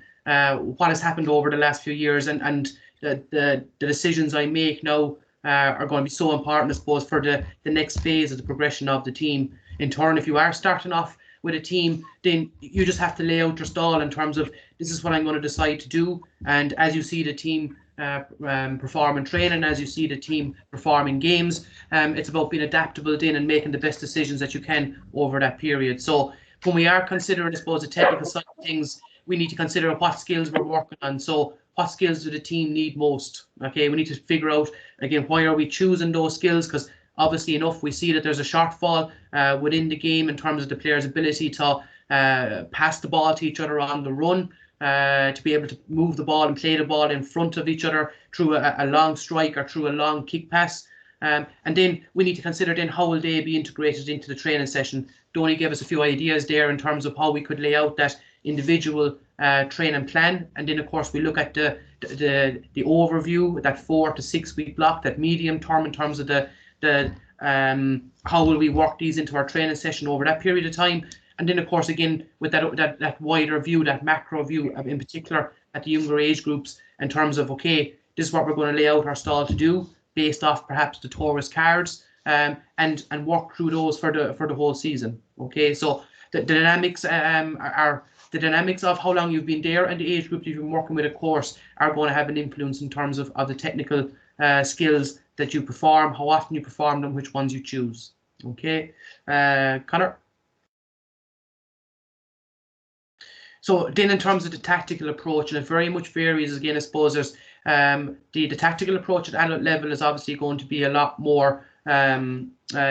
what has happened over the last few years, and the decisions I make now are going to be so important, I suppose, for the next phase of the progression of the team. In turn, if you are starting off with a team, then you just have to lay out your stall in terms of, this is what I'm going to decide to do. And as you see the team perform in training, as you see the team perform in games, it's about being adaptable then and making the best decisions that you can over that period. So when we are considering, I suppose, the technical side of things, we need to consider what skills we're working on. So what skills do the team need most? Okay, we need to figure out, again, why are we choosing those skills? Because obviously enough, we see that there's a shortfall within the game in terms of the players' ability to pass the ball to each other on the run, to be able to move the ball and play the ball in front of each other through a long strike or through a long kick pass. And then we need to consider then how will they be integrated into the training session. Donny gave us a few ideas there in terms of how we could lay out that individual training plan. And then, of course, we look at the overview, that 4 to 6 week block, that medium term in terms of how will we work these into our training session over that period of time. And then, of course, again, with that wider view, that macro view, in particular at the younger age groups, in terms of, okay, this is what we're going to lay out our stall to do based off perhaps the tourist cards, and work through those for the whole season. Okay, so the dynamics are the dynamics of how long you've been there and the age group you've been working with, of course, are going to have an influence in terms of the technical skills that you perform, how often you perform them, which ones you choose. Okay, Connor. So then in terms of the tactical approach, and it very much varies again, I suppose there's the tactical approach at adult level is obviously going to be a lot more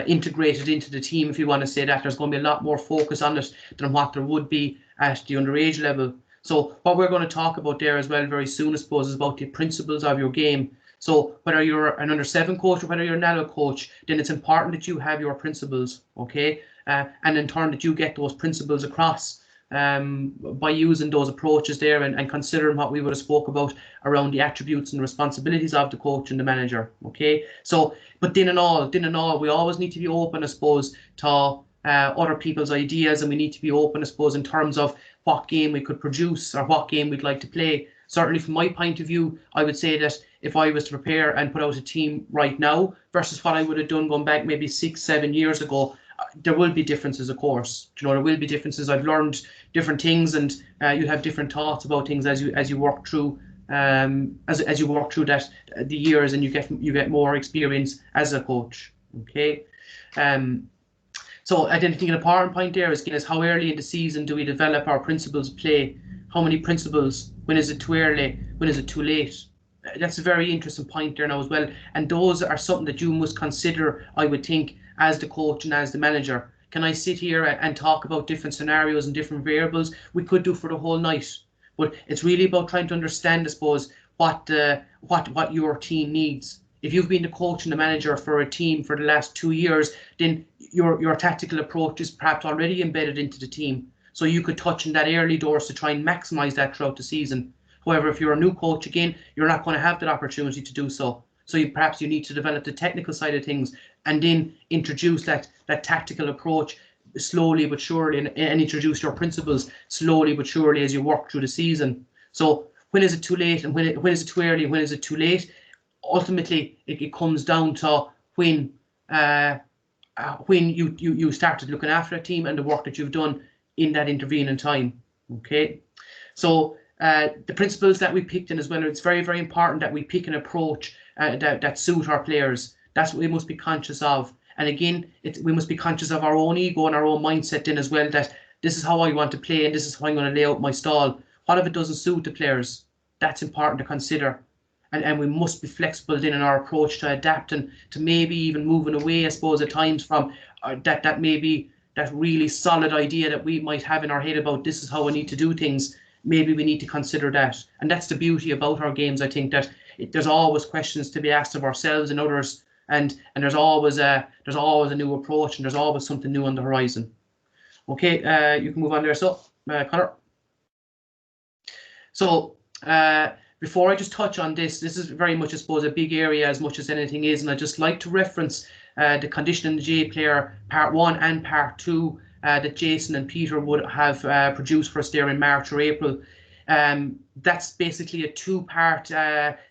integrated into the team, if you want to say that. There's going to be a lot more focus on it than what there would be at the underage level. So what we're going to talk about there as well very soon, I suppose, is about the principles of your game. So whether you're an under-7 coach or whether you're an adult coach, then it's important that you have your principles, okay? And in turn that you get those principles across by using those approaches there and considering what we would have spoke about around the attributes and responsibilities of the coach and the manager, okay? So, but then in all, we always need to be open, I suppose, to other people's ideas, and we need to be open, I suppose, in terms of what game we could produce or what game we'd like to play. Certainly from my point of view, I would say that if I was to prepare and put out a team right now versus what I would have done going back maybe 6-7 years ago, there will be differences, of course. You know, there will be differences. I've learned different things, and you have different thoughts about things as you work through as you work through that the years, and you get more experience as a coach. Okay. So I think an important point there is how early in the season do we develop our principles of play? How many principles? When is it too early? When is it too late? That's a very interesting point there now as well. And those are something that you must consider, I would think, as the coach and as the manager. Can I sit here and talk about different scenarios and different variables? We could do for the whole night. But it's really about trying to understand, I suppose, what your team needs. If you've been the coach and the manager for a team for the last 2 years, then your tactical approach is perhaps already embedded into the team. So you could touch on that early doors to try and maximize that throughout the season. However, if you're a new coach, again, you're not going to have that opportunity to do so. So perhaps you need to develop the technical side of things and then introduce that tactical approach slowly but surely, and introduce your principles slowly but surely as you work through the season. So when is it too late, and when is it too early, and when is it too late? Ultimately, it comes down to when you started looking after a team and the work that you've done in that intervening time. Okay, so the principles that we picked in as well, it's very, very important that we pick an approach that suit our players. That's what we must be conscious of. And again, we must be conscious of our own ego and our own mindset then as well, that this is how I want to play and this is how I'm going to lay out my stall. What if it doesn't suit the players? That's important to consider. And we must be flexible then in our approach to adapting, to maybe even moving away, I suppose, at times from that maybe that really solid idea that we might have in our head about this is how I need to do things. Maybe we need to consider that. And that's the beauty about our games, I think, that there's always questions to be asked of ourselves and others, and there's always a new approach, and there's always something new on the horizon. Okay, you can move on there. So, Connor. So, before I just touch on this is very much, I suppose, a big area as much as anything is, and I'd just like to reference the Conditioning the J Player Part 1 and Part 2 that Jason and Peter would have produced for us there in March or April. That's basically a 2-part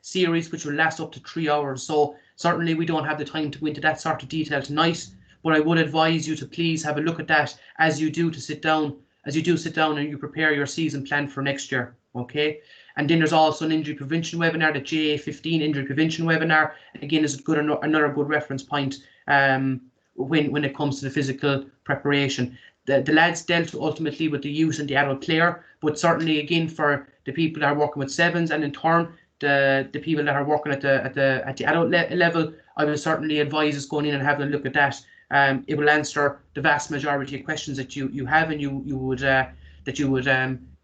series which will last up to 3 hours. So certainly we don't have the time to go into that sort of detail tonight, but I would advise you to please have a look at that as you do sit down and you prepare your season plan for next year. Okay. And then there's also an injury prevention webinar, the JA15 injury prevention webinar. Again, is another good reference point when it comes to the physical preparation. The lads dealt ultimately with the youth and the adult player, but certainly again for the people that are working with sevens, and in turn the people that are working at the adult level, I would certainly advise us going in and having a look at that. It will answer the vast majority of questions that you have and you would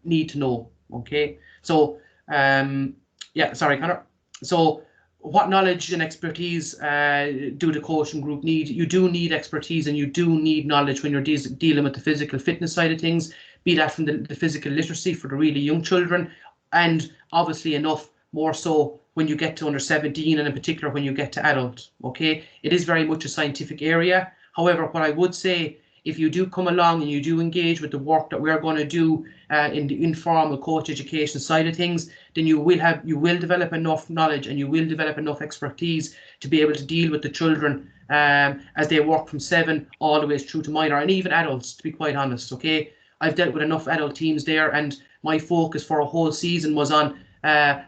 need to know. Okay, so yeah, sorry, Connor. So what knowledge and expertise do the coaching group need? You do need expertise and you do need knowledge when you're dealing with the physical fitness side of things, be that from the physical literacy for the really young children, and obviously enough more so when you get to under 17, and in particular when you get to adult. Okay, it is very much a scientific area. However, what I would say, if you do come along and you do engage with the work that we're going to do in the informal coach education side of things, then you will develop enough knowledge and you will develop enough expertise to be able to deal with the children as they work from 7 all the way through to minor, and even adults, to be quite honest. Okay, I've dealt with enough adult teams there, and my focus for a whole season was on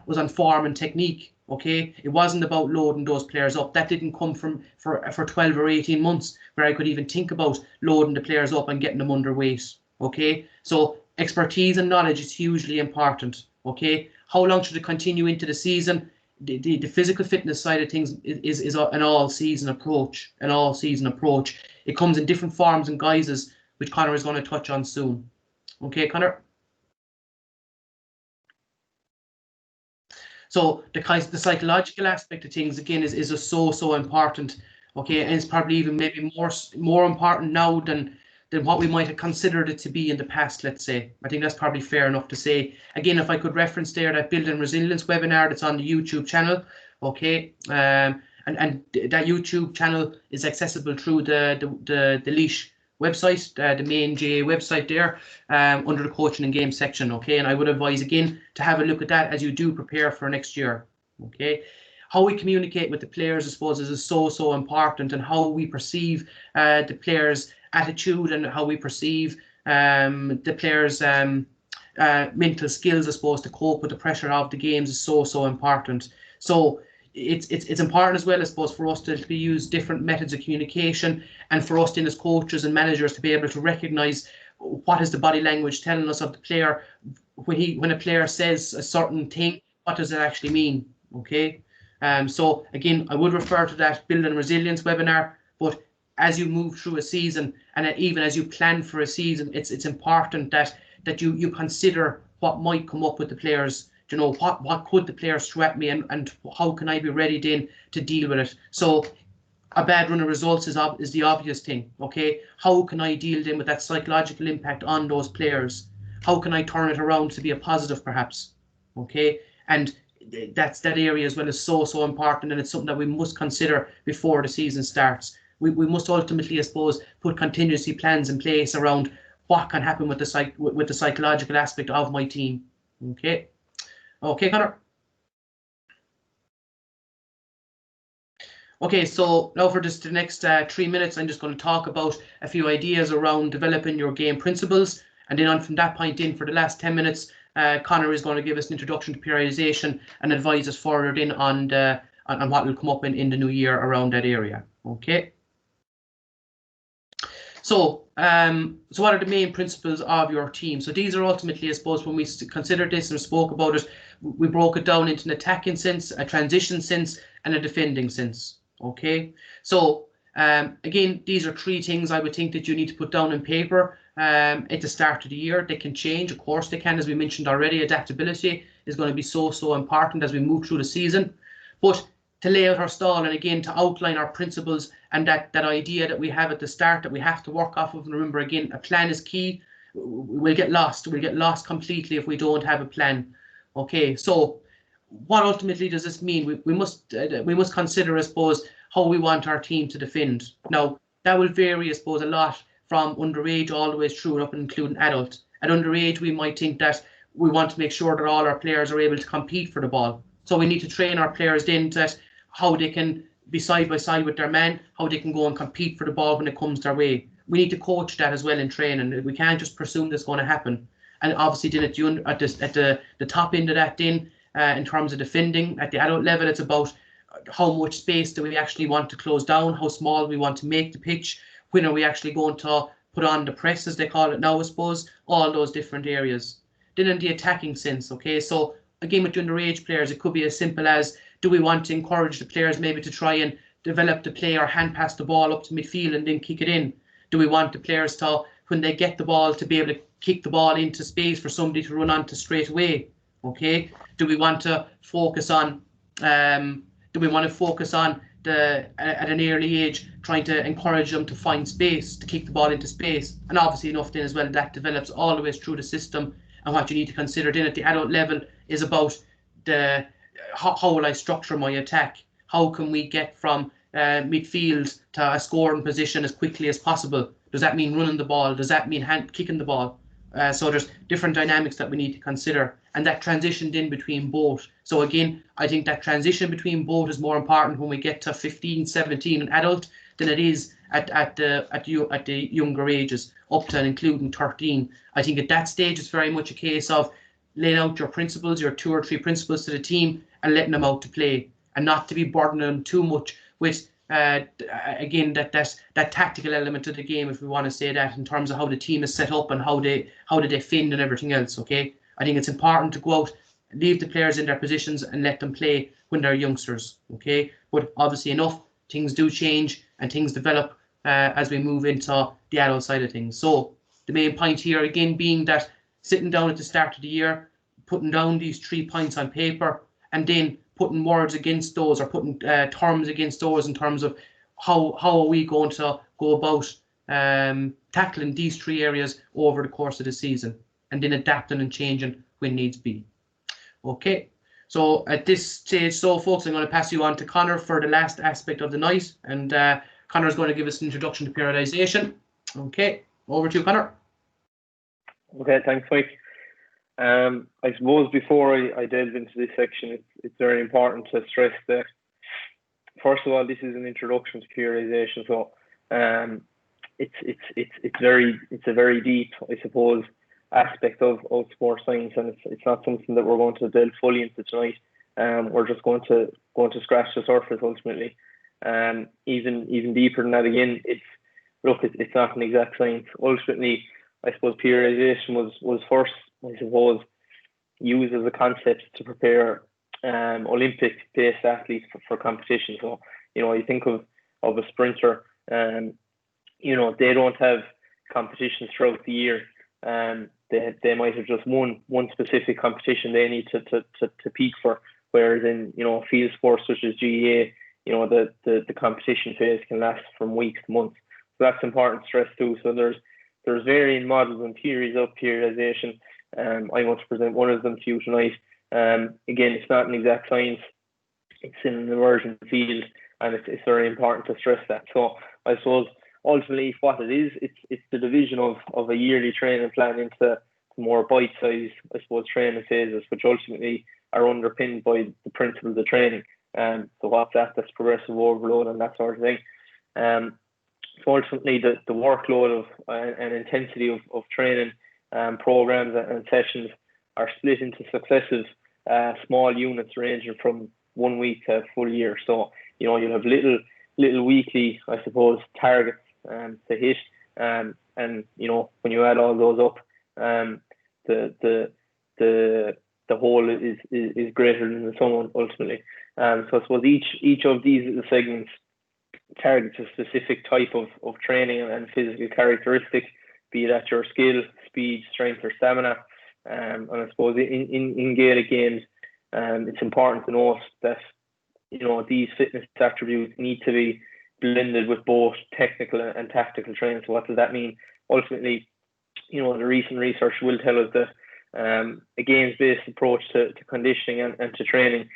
was on form and technique. Okay, it wasn't about loading those players up. That didn't come from for 12 or 18 months where I could even think about loading the players up and getting them underweight. Okay, so expertise and knowledge is hugely important. Okay, how long should it continue into the season? The physical fitness side of things is an all-season approach. An all-season approach. It comes in different forms and guises, which Conor is going to touch on soon. Okay, Conor. So the psychological aspect of things again is so important. Okay, and it's probably even maybe more important now than what we might have considered it to be in the past. Let's say I think that's probably fair enough to say. Again, if I could reference there that Building Resilience webinar that's on the YouTube channel. Okay, and that YouTube channel is accessible through the Laois website, the main GA website there, under the coaching and game section. Okay, and I would advise again to have a look at that as you do prepare for next year. Okay, how we communicate with the players, I suppose, is so important, and how we perceive the players' attitude and how we perceive the players' mental skills, I suppose, to cope with the pressure of the games is so important. So it's important as well, I suppose, for us to use different methods of communication, and for us then as coaches and managers to be able to recognise what is the body language telling us of the player. When a player says a certain thing, what does it actually mean? Okay, so again, I would refer to that Building Resilience webinar, but as you move through a season, and even as you plan for a season, it's important that you consider what might come up with the players. You know, what could the players throw at me, and how can I be ready then to deal with it? So a bad run of results is the obvious thing. Okay, how can I deal then with that psychological impact on those players? How can I turn it around to be a positive, perhaps? Okay, and that area as well is so important, and it's something that we must consider before the season starts. We must ultimately, I suppose, put contingency plans in place around what can happen with the psychological aspect of my team. Okay. Okay, Conor. Okay, so now for just the next 3 minutes, I'm just going to talk about a few ideas around developing your game principles, and then on from that point in, for the last 10 minutes, Conor is going to give us an introduction to periodization and advise us further in on what will come up in the new year around that area. Okay. So what are the main principles of your team? So these are ultimately, I suppose, when we considered this and spoke about it, we broke it down into an attacking sense, a transition sense, and a defending sense. Okay, so again, these are three things I would think that you need to put down on paper at the start of the year. They can change, of course they can, as we mentioned already. Adaptability is going to be so important as we move through the season. But to lay out our stall, and again to outline our principles, and that idea that we have at the start that we have to work off of. And remember, again, a plan is key. We'll get lost. We'll get lost completely if we don't have a plan. Okay, so what ultimately does this mean? We must consider, I suppose, how we want our team to defend. Now, that will vary, I suppose, a lot from underage all the way through and up, including adult. At underage, we might think that we want to make sure that all our players are able to compete for the ball. So we need to train our players then that how they can be side by side with their man, how they can go and compete for the ball when it comes their way. We need to coach that as well in training. We can't just presume that's going to happen. And obviously then at the top end of that then, in terms of defending at the adult level, it's about how much space do we actually want to close down, how small we want to make the pitch, when are we actually going to put on the press, as they call it now, I suppose, all those different areas. Then in the attacking sense, okay, so again with the underage players, it could be as simple as, do we want to encourage the players maybe to try and develop the play or hand pass the ball up to midfield and then kick it in? Do we want the players to, when they get the ball, to be able to kick the ball into space for somebody to run onto straight away? Okay. Do we want to focus on at an early age, trying to encourage them to find space, to kick the ball into space? And obviously enough then as well, that develops all the way through the system. And what you need to consider then at the adult level is about how will I structure my attack? How can we get from midfield to a scoring position as quickly as possible? Does that mean running the ball? Does that mean kicking the ball? So there's different dynamics that we need to consider, and that transition in between both. So again, I think that transition between both is more important when we get to 15, 17 and adult than it is at the younger ages, up to and including 13. I think at that stage it's very much a case of, laying out your principles, your 2 or 3 principles to the team, and letting them out to play, and not to be burdening them too much with again that tactical element of the game, if we want to say that, in terms of how the team is set up and how they defend and everything else. Okay, I think it's important to go out, leave the players in their positions, and let them play when they're youngsters. Okay, but obviously enough, things do change and things develop as we move into the adult side of things. So the main point here again being that sitting down at the start of the year, putting down these 3 points on paper, and then putting words against those, or putting terms against those, in terms of how are we going to go about tackling these 3 areas over the course of the season, and then adapting and changing when needs be. Okay, so at this stage, folks, I'm going to pass you on to Connor for the last aspect of the night, and Connor's going to give us an introduction to periodization. Okay, over to you, Connor. Okay, thanks, Mike. I suppose before I delve into this section, it's very important to stress that, first of all, this is an introduction to periodization. So it's a very deep, I suppose, aspect of sports science, and it's not something that we're going to delve fully into tonight. We're just going to scratch the surface ultimately. Even deeper than that, again, it's not an exact science. Ultimately, I suppose periodization was first, I suppose, used as a concept to prepare Olympic-based athletes for competition. So, you think of a sprinter, they don't have competitions throughout the year. They might have just one specific competition they need to peak for. Whereas in field sports such as GEA, the competition phase can last from weeks to months. So that's important to stress too. So there's varying models and theories of periodization. I'm going to present one of them to you tonight. Again, it's not an exact science. It's in an emerging field, and it's very important to stress that. So I suppose ultimately what it is, it's the division of a yearly training plan into more bite-sized, I suppose, training phases, which ultimately are underpinned by the principles of training. So what's that? That's progressive overload and that sort of thing. So ultimately, the workload of and intensity of training programs and sessions are split into successive small units ranging from 1 week to a full year. So you'll have little weekly, I suppose, targets to hit, and when you add all those up, the whole is greater than the sum ultimately. So I suppose each of these little segments targets a specific type of training and physical characteristic, be it at your skill, speed, strength, or stamina. And I suppose in Gaelic games, it's important to note that these fitness attributes need to be blended with both technical and tactical training. So what does that mean? Ultimately, the recent research will tell us that a games-based approach to conditioning and to training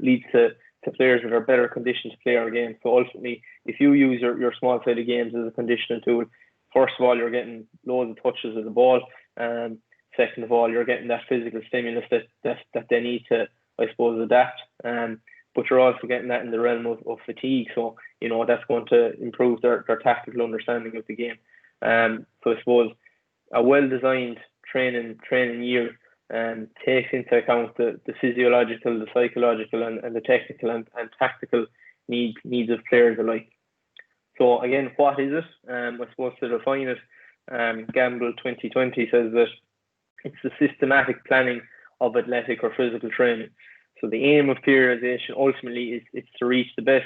leads to players that are better conditioned to play our game. So ultimately, if you use your small-sided games as a conditioning tool, first of all, you're getting loads of touches of the ball. Second of all, you're getting that physical stimulus that they need to, I suppose, adapt. But you're also getting that in the realm of fatigue. So, that's going to improve their tactical understanding of the game. So I suppose a well-designed training year takes into account the physiological, the psychological, and the technical and tactical needs of players alike. So again, what is it? I suppose to define it, Gamble 2020 says that it's the systematic planning of athletic or physical training. So the aim of periodization ultimately is to reach the best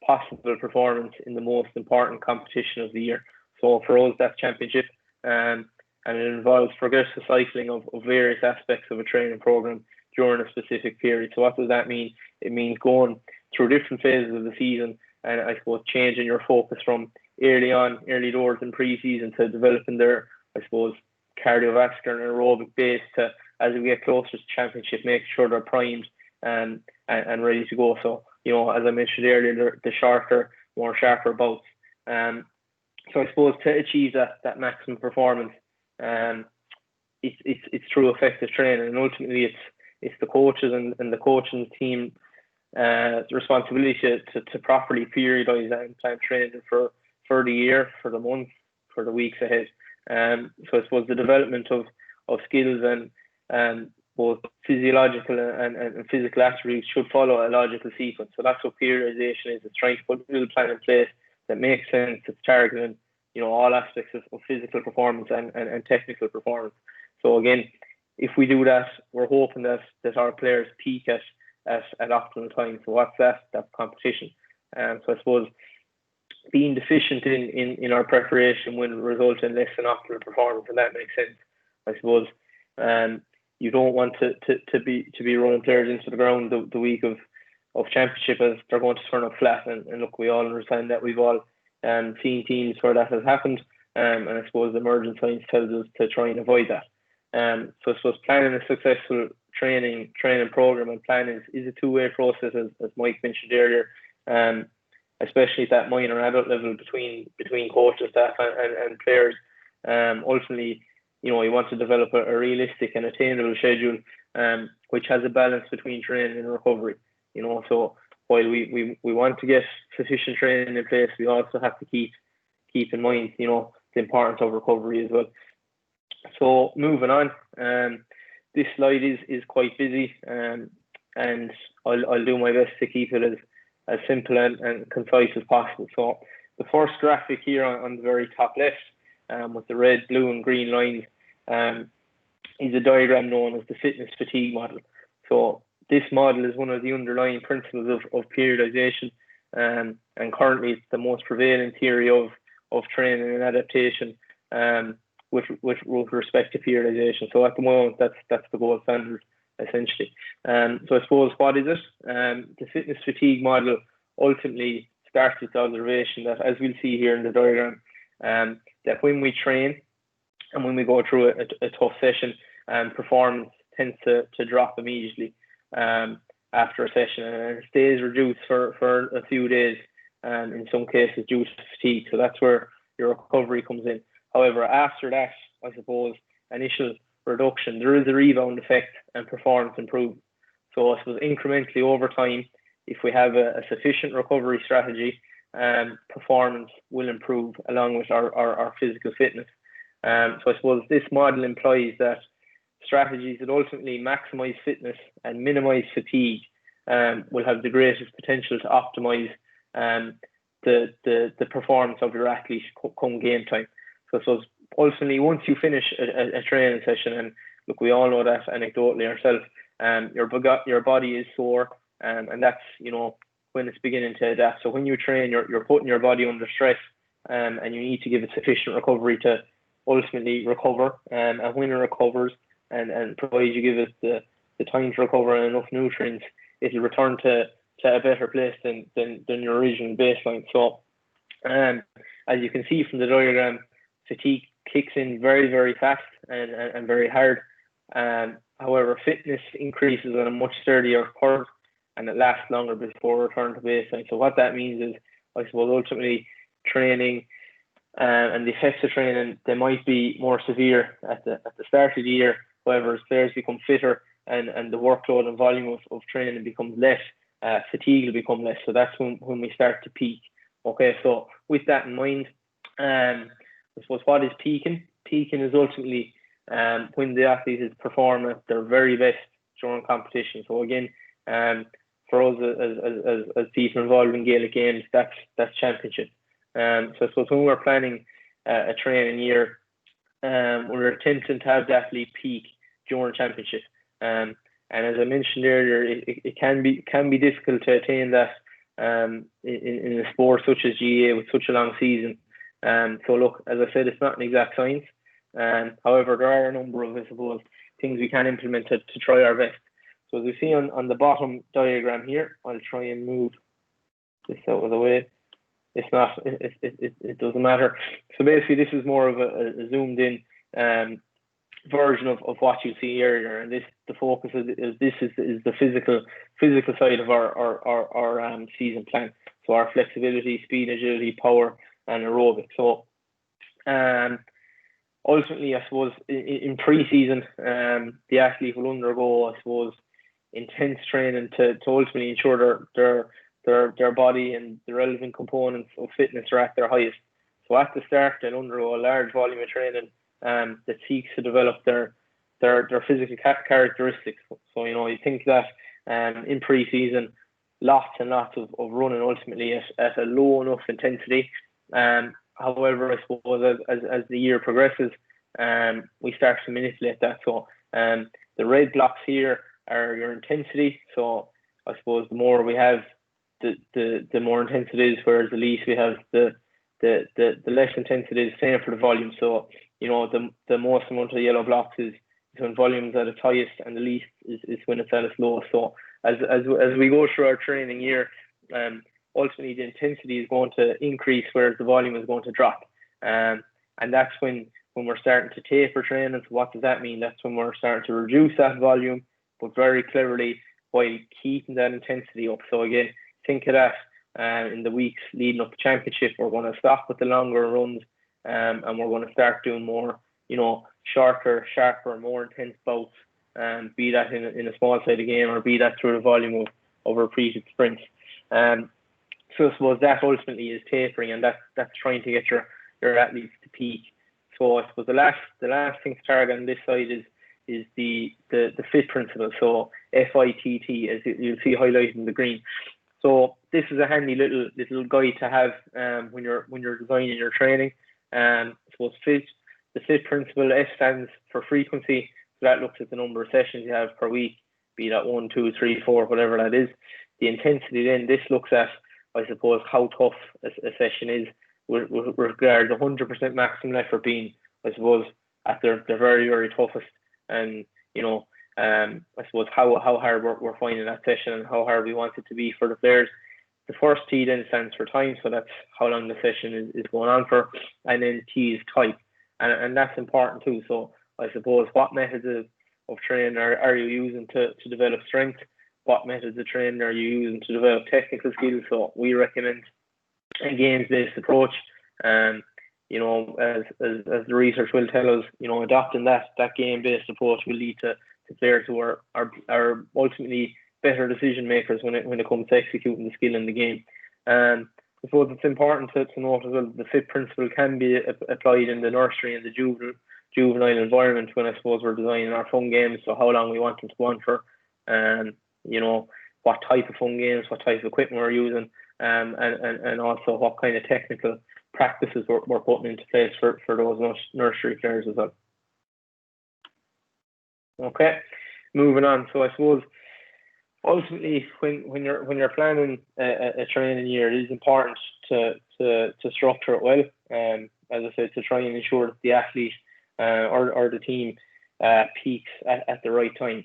possible performance in the most important competition of the year. So for us, that's championship, and it involves progressive cycling of various aspects of a training program during a specific period. So what does that mean? It means going through different phases of the season, and I suppose changing your focus from early doors in pre-season to developing their, I suppose, cardiovascular and aerobic base to, as we get closer to championship, make sure they're primed and ready to go. So, as I mentioned earlier, the shorter, more sharper bouts. So I suppose to achieve that maximum performance, it's through effective training, and ultimately it's the coaches and the coaching team responsibility to properly periodize and plan training for the year, for the month, for the weeks ahead. So I suppose the development of skills and both physiological and physical attributes should follow a logical sequence. So that's what periodization is. It's trying to put a little plan in place that makes sense. It's targeting, all aspects of physical performance and technical performance. So again, if we do that, we're hoping that our players peak at optimal time. So what's that? That's competition. So I suppose being deficient in our preparation will result in less than optimal performance, and that makes sense. I suppose you don't want to be running players into the ground the week of championship as they're going to turn up flat. And look, we all understand that. We've all seen teams where that has happened, and I suppose emergent science tells us to try and avoid that. So I suppose planning a successful training program and plan is a two-way process, as Mike mentioned earlier, especially at that minor adult level between coach and staff and players. Ultimately, you want to develop a realistic and attainable schedule, which has a balance between training and recovery. So while we want to get sufficient training in place, we also have to keep in mind, the importance of recovery as well. So moving on, this slide is quite busy, and I'll do my best to keep it as simple and concise as possible. So the first graphic here on the very top left, with the red, blue and green lines, is a diagram known as the fitness fatigue model. So this model is one of the underlying principles of periodization, and currently it's the most prevalent theory of training and adaptation with respect to periodization. So at the moment, that's the gold standard, essentially. So I suppose, what is it? The fitness fatigue model ultimately starts with the observation that, as we'll see here in the diagram, that when we train and when we go through a tough session, performance tends to drop immediately after a session, and it stays reduced for a few days, in some cases due to fatigue. So that's where your recovery comes in. However, after that, I suppose, initial reduction, there is a rebound effect and performance improvement. So I suppose incrementally over time, if we have a sufficient recovery strategy, performance will improve along with our physical fitness. So I suppose this model implies that strategies that ultimately maximize fitness and minimize fatigue will have the greatest potential to optimize the performance of your athlete come game time. So ultimately, once you finish a training session, and look, we all know that anecdotally ourselves, your body is sore, and that's when it's beginning to adapt. So when you train, you're putting your body under stress, and you need to give it sufficient recovery to ultimately recover. And when it recovers, and provided you give it the time to recover and enough nutrients, it'll return to a better place than your original baseline. So as you can see from the diagram, fatigue kicks in very, very fast and very hard. However, fitness increases on a much sturdier curve, and it lasts longer before return to baseline. So what that means is, I suppose, ultimately training and the effects of training, they might be more severe at the start of the year. However, as players become fitter and the workload and volume of training becomes less, fatigue will become less. So that's when we start to peak. Okay, so with that in mind, I suppose, what is peaking? Peaking is ultimately when the athlete is performing at their very best during competition. So again, for us as people involved in Gaelic games, that's championship. So I suppose when we're planning a training year, we're attempting to have the athlete peak during championship. And as I mentioned earlier, it can be difficult to attain that in a sport such as GAA with such a long season. So look, as I said, it's not an exact science. However, there are a number of, I suppose, things we can implement to try our best. So as we see on the bottom diagram here, I'll try and move this out of the way. If not, it doesn't matter. So basically, this is more of a zoomed in version of what you see earlier, and the focus is the physical side of our season plan. So our flexibility, speed, agility, power, and aerobic. So ultimately, I suppose in pre-season, the athlete will undergo, I suppose, intense training to ultimately ensure their body and the relevant components of fitness are at their highest. So at the start, they'll undergo a large volume of training that seeks to develop their their physical characteristics. So, you think that in pre-season, lots and lots of running ultimately at a low enough intensity. However, I suppose as the year progresses, we start to manipulate that. So the red blocks here are your intensity. So I suppose the more we have, the more intense it is, whereas the least we have, the less intense it is. Same for the volume. So the most amount of yellow blocks is when volume is at its highest, and the least is when it's at its lowest. So as we go through our training year, ultimately the intensity is going to increase, whereas the volume is going to drop. And that's when we're starting to taper training. So what does that mean? That's when we're starting to reduce that volume, but very cleverly, while keeping that intensity up. So again, think of that in the weeks leading up to championship. We're going to stop with the longer runs, and we're going to start doing more, shorter, sharper, more intense bouts, be that in a small sided game, or be that through the volume of repeated sprints. So I suppose that ultimately is tapering, and that's trying to get your athletes to peak. So I suppose the last thing to target on this side is the FIT principle. So FITT, as you'll see highlighted in the green. So this is a handy little guide to have when you're designing your training. I suppose the FIT principle, F stands for frequency. So that looks at the number of sessions you have per week, be that 1, 2, 3, 4, whatever that is. The intensity then, this looks at, I suppose, how tough a session is with regard to 100% maximum effort being, I suppose, at their very, very toughest. And, I suppose how hard we're finding that session and how hard we want it to be for the players. The first T then stands for time, so that's how long the session is going on for. And then T is type. And that's important too. So I suppose, what methods of training are you using to develop strength? What methods of training are you using to develop technical skills? So we recommend a games-based approach. As the research will tell us, adopting that game-based approach will lead to players who are ultimately better decision makers when it comes to executing the skill in the game. I suppose it's important to note as well, the FIT principle can be applied in the nursery and the juvenile environment when I suppose we're designing our fun games. So how long we want them to go on for, what type of fun games, what type of equipment we're using, and also what kind of technical practices we're putting into place for those nursery players as well. Okay, moving on. So I suppose ultimately, when you're planning a training year, it is important to structure it well. As I said, to try and ensure that the athlete or the team peaks at the right time.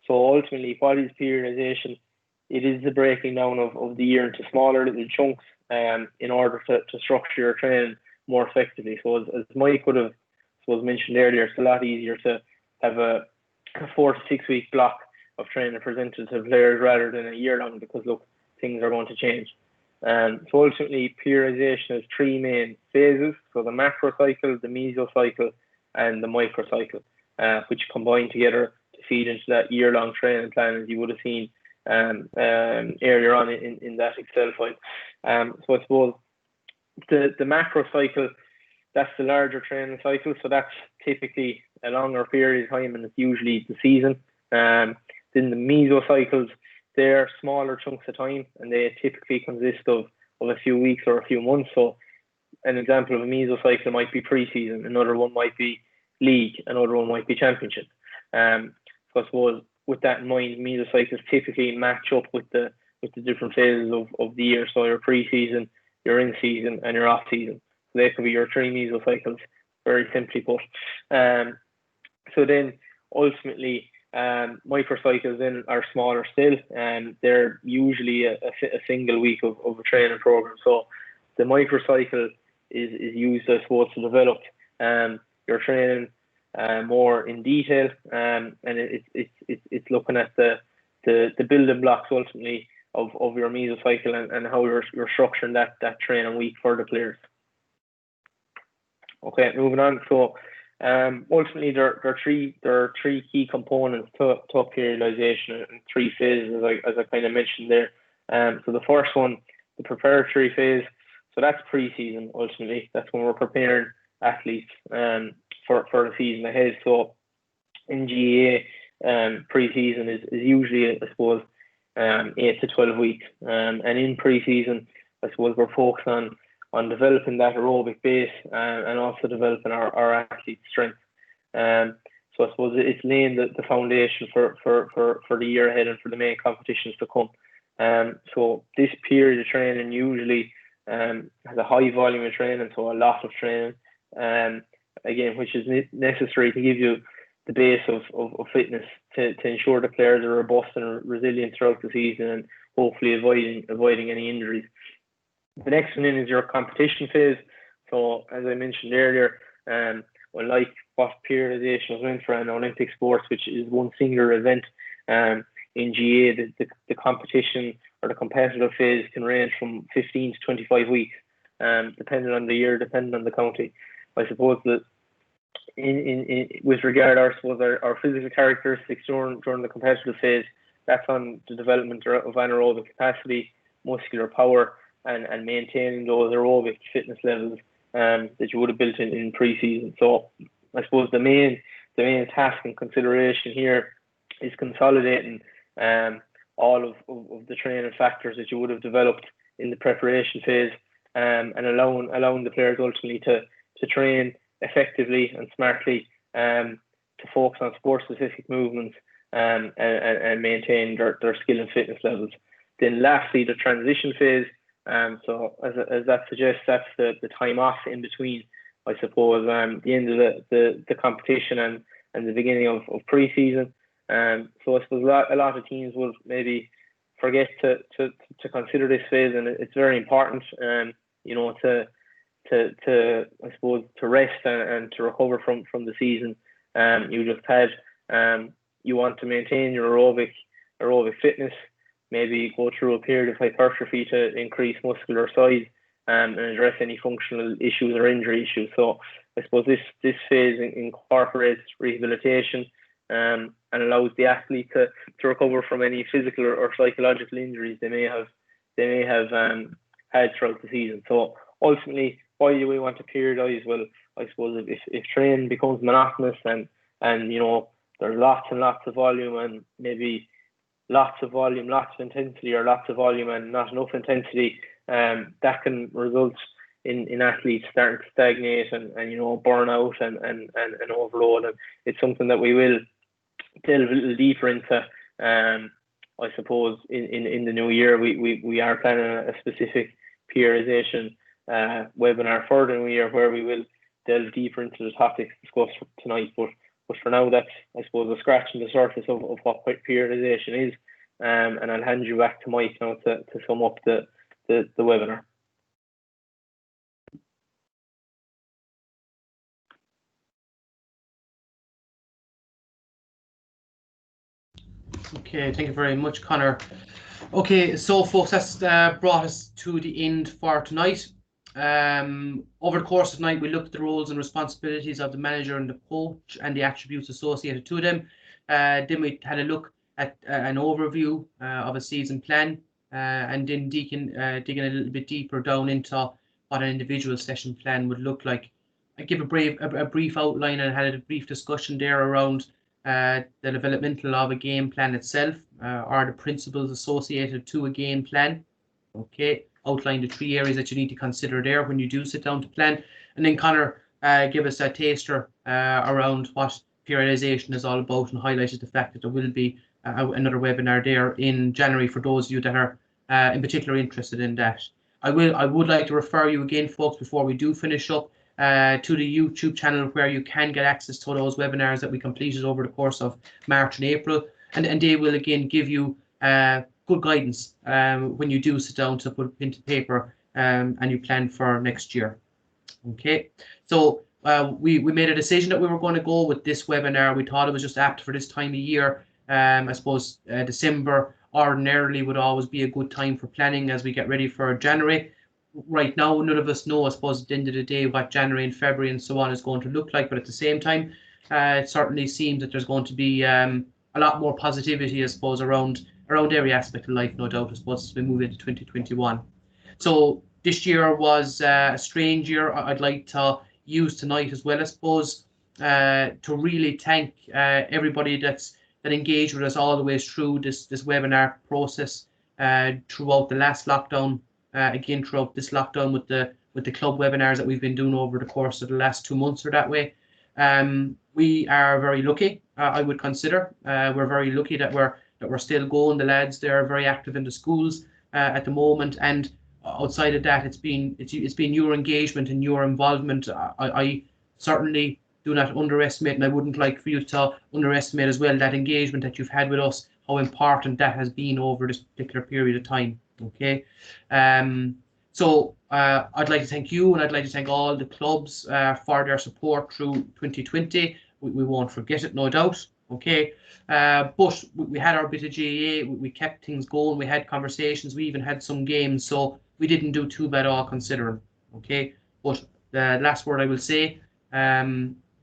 So ultimately, what is periodization? It is the breaking down of the year into smaller little chunks in order to structure your training more effectively. So as Mike would have mentioned earlier, it's a lot easier to have a 4 to 6 week block of training presented to players rather than a year long, because look, things are going to change. So ultimately, periodization has 3 main phases. So the macro cycle, the mesocycle, and the microcycle, which combine together to feed into that year-long training plan, as you would have seen earlier on in that Excel file. So I suppose the macro cycle, that's the larger training cycle. So that's typically a longer period of time, and it's usually the season. Then the mesocycles, they're smaller chunks of time, and they typically consist of a few weeks or a few months. So an example of a mesocycle might be pre-season, another one might be league, another one might be championship. So I suppose with that in mind, mesocycles typically match up with the different phases of the year. So your pre-season, your in-season, and your off-season. So they could be your 3 mesocycles, very simply put. So then ultimately, microcycles then are smaller still, and they're usually a single week of a training program. So the microcycle is used, I suppose, to develop your training more in detail, and it's looking at the building blocks ultimately of your mesocycle and how you're structuring that training week for the players. Okay, moving on. So ultimately, there are three key components to periodization and 3 phases, as I kind of mentioned there. So the first one, the preparatory phase. So that's pre-season. Ultimately, that's when we're preparing athletes for the season ahead. So in GAA, pre-season is usually, I suppose, 8 to 12 weeks. And in pre-season, I suppose we're focused on developing that aerobic base and also developing our athlete strength. So I suppose it's laying the foundation for the year ahead and for the main competitions to come. So this period of training usually has a high volume of training, so a lot of training, again, which is necessary to give you the base of fitness to ensure the players are robust and resilient throughout the season and hopefully avoiding any injuries. The next one in is your competition phase. So as I mentioned earlier, well, like what periodization was meant for an Olympic sports, which is one singular event, in GA, the competition or the competitive phase can range from 15 to 25 weeks, depending on the year, depending on the county. I suppose that in with regard, our physical characteristics during the competitive phase, that's on the development of anaerobic capacity, muscular power, and maintaining those aerobic fitness levels that you would have built in pre-season. So I suppose the main task and consideration here is consolidating all of the training factors that you would have developed in the preparation phase, and allowing the players ultimately to train effectively and smartly, to focus on sport-specific movements, and maintain their skill and fitness levels. Then lastly, the transition phase. So as that suggests, that's the time off in between, I suppose, the end of the competition and the beginning of pre-season. So I suppose a lot of teams will maybe forget to consider this phase, and it's very important, to I suppose to rest and to recover from the season you just had. You want to maintain your aerobic fitness, maybe go through a period of hypertrophy to increase muscular size, and address any functional issues or injury issues. So I suppose this phase incorporates rehabilitation, and allows the athlete to recover from any physical or psychological injuries they may have had throughout the season. So ultimately, why do we want to periodize? Well, I suppose if training becomes monotonous and there's lots and lots of volume, and maybe lots of volume, lots of intensity, or lots of volume and not enough intensity, that can result in athletes starting to stagnate and burn out and overload. And it's something that we will delve a little deeper into. I suppose in the new year, we are planning a specific periodization webinar for the new year, where we will delve deeper into the topics discussed tonight. But for now, that's, I suppose, a scratch on the surface of what periodization is. And I'll hand you back to Mike now to sum up the webinar. Okay, thank you very much, Connor. Okay, so folks, that's brought us to the end for tonight. Over the course of the night, we looked at the roles and responsibilities of the manager and the coach and the attributes associated to them. Then we had a look at an overview of a season plan, and then digging a little bit deeper down into what an individual session plan would look like. I give a brief outline and had a brief discussion there around the developmental of a game plan itself, or the principles associated to a game plan. Okay, outline the 3 areas that you need to consider there when you do sit down to plan. And then Connor give us a taster around what periodization is all about, and highlighted the fact that there will be another webinar there in January for those of you that are in particular interested in that. I would like to refer you again, folks, before we do finish up, to the YouTube channel, where you can get access to those webinars that we completed over the course of March and April, and they will again give you good guidance when you do sit down to put pen to paper and you plan for next year. Okay, so we made a decision that we were going to go with this webinar. We thought it was just apt for this time of year. I suppose December ordinarily would always be a good time for planning as we get ready for January. Right now, none of us know, I suppose, at the end of the day, what January and February and so on is going to look like. But at the same time, it certainly seems that there's going to be a lot more positivity, I suppose, around every aspect of life, no doubt, I suppose, as we move into 2021. So this year was a strange year. I'd like to use tonight as well, I suppose, to really thank everybody that engaged with us all the way through this webinar process throughout the last lockdown, again throughout this lockdown with the club webinars that we've been doing over the course of the last 2 months or that way. We are very lucky, I would consider. We're very lucky that we're still going. The lads, they're very active in the schools at the moment, and outside of that, it's been your engagement and your involvement. I certainly do not underestimate, and I wouldn't like for you to underestimate as well that engagement that you've had with us, how important that has been over this particular period of time. Okay, so I'd like to thank you, and I'd like to thank all the clubs for their support through 2020. We won't forget it, no doubt. Okay, but we had our bit of GAA, we kept things going, we had conversations, we even had some games, so we didn't do too bad all considering. Okay, but the last word I will say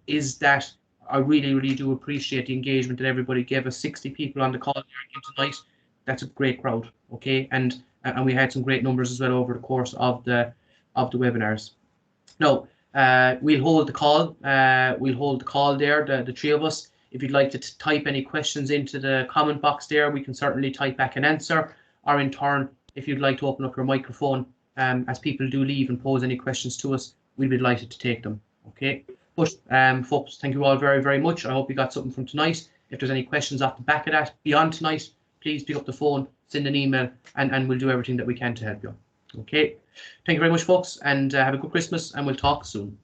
is that I really, really do appreciate the engagement that everybody gave us. 60 people on the call tonight. That's a great crowd. Okay, and we had some great numbers as well over the course of the webinars. Now, we'll hold the call. We'll hold the call there, the three of us. If you'd like to type any questions into the comment box there, we can certainly type back an answer. Or in turn, if you'd like to open up your microphone, as people do leave and pose any questions to us, we'll be delighted to take them. Okay. But folks, thank you all very, very much. I hope you got something from tonight. If there's any questions off the back of that beyond tonight, please pick up the phone, send an email, and we'll do everything that we can to help you. Okay. Thank you very much, folks, and have a good Christmas, and we'll talk soon.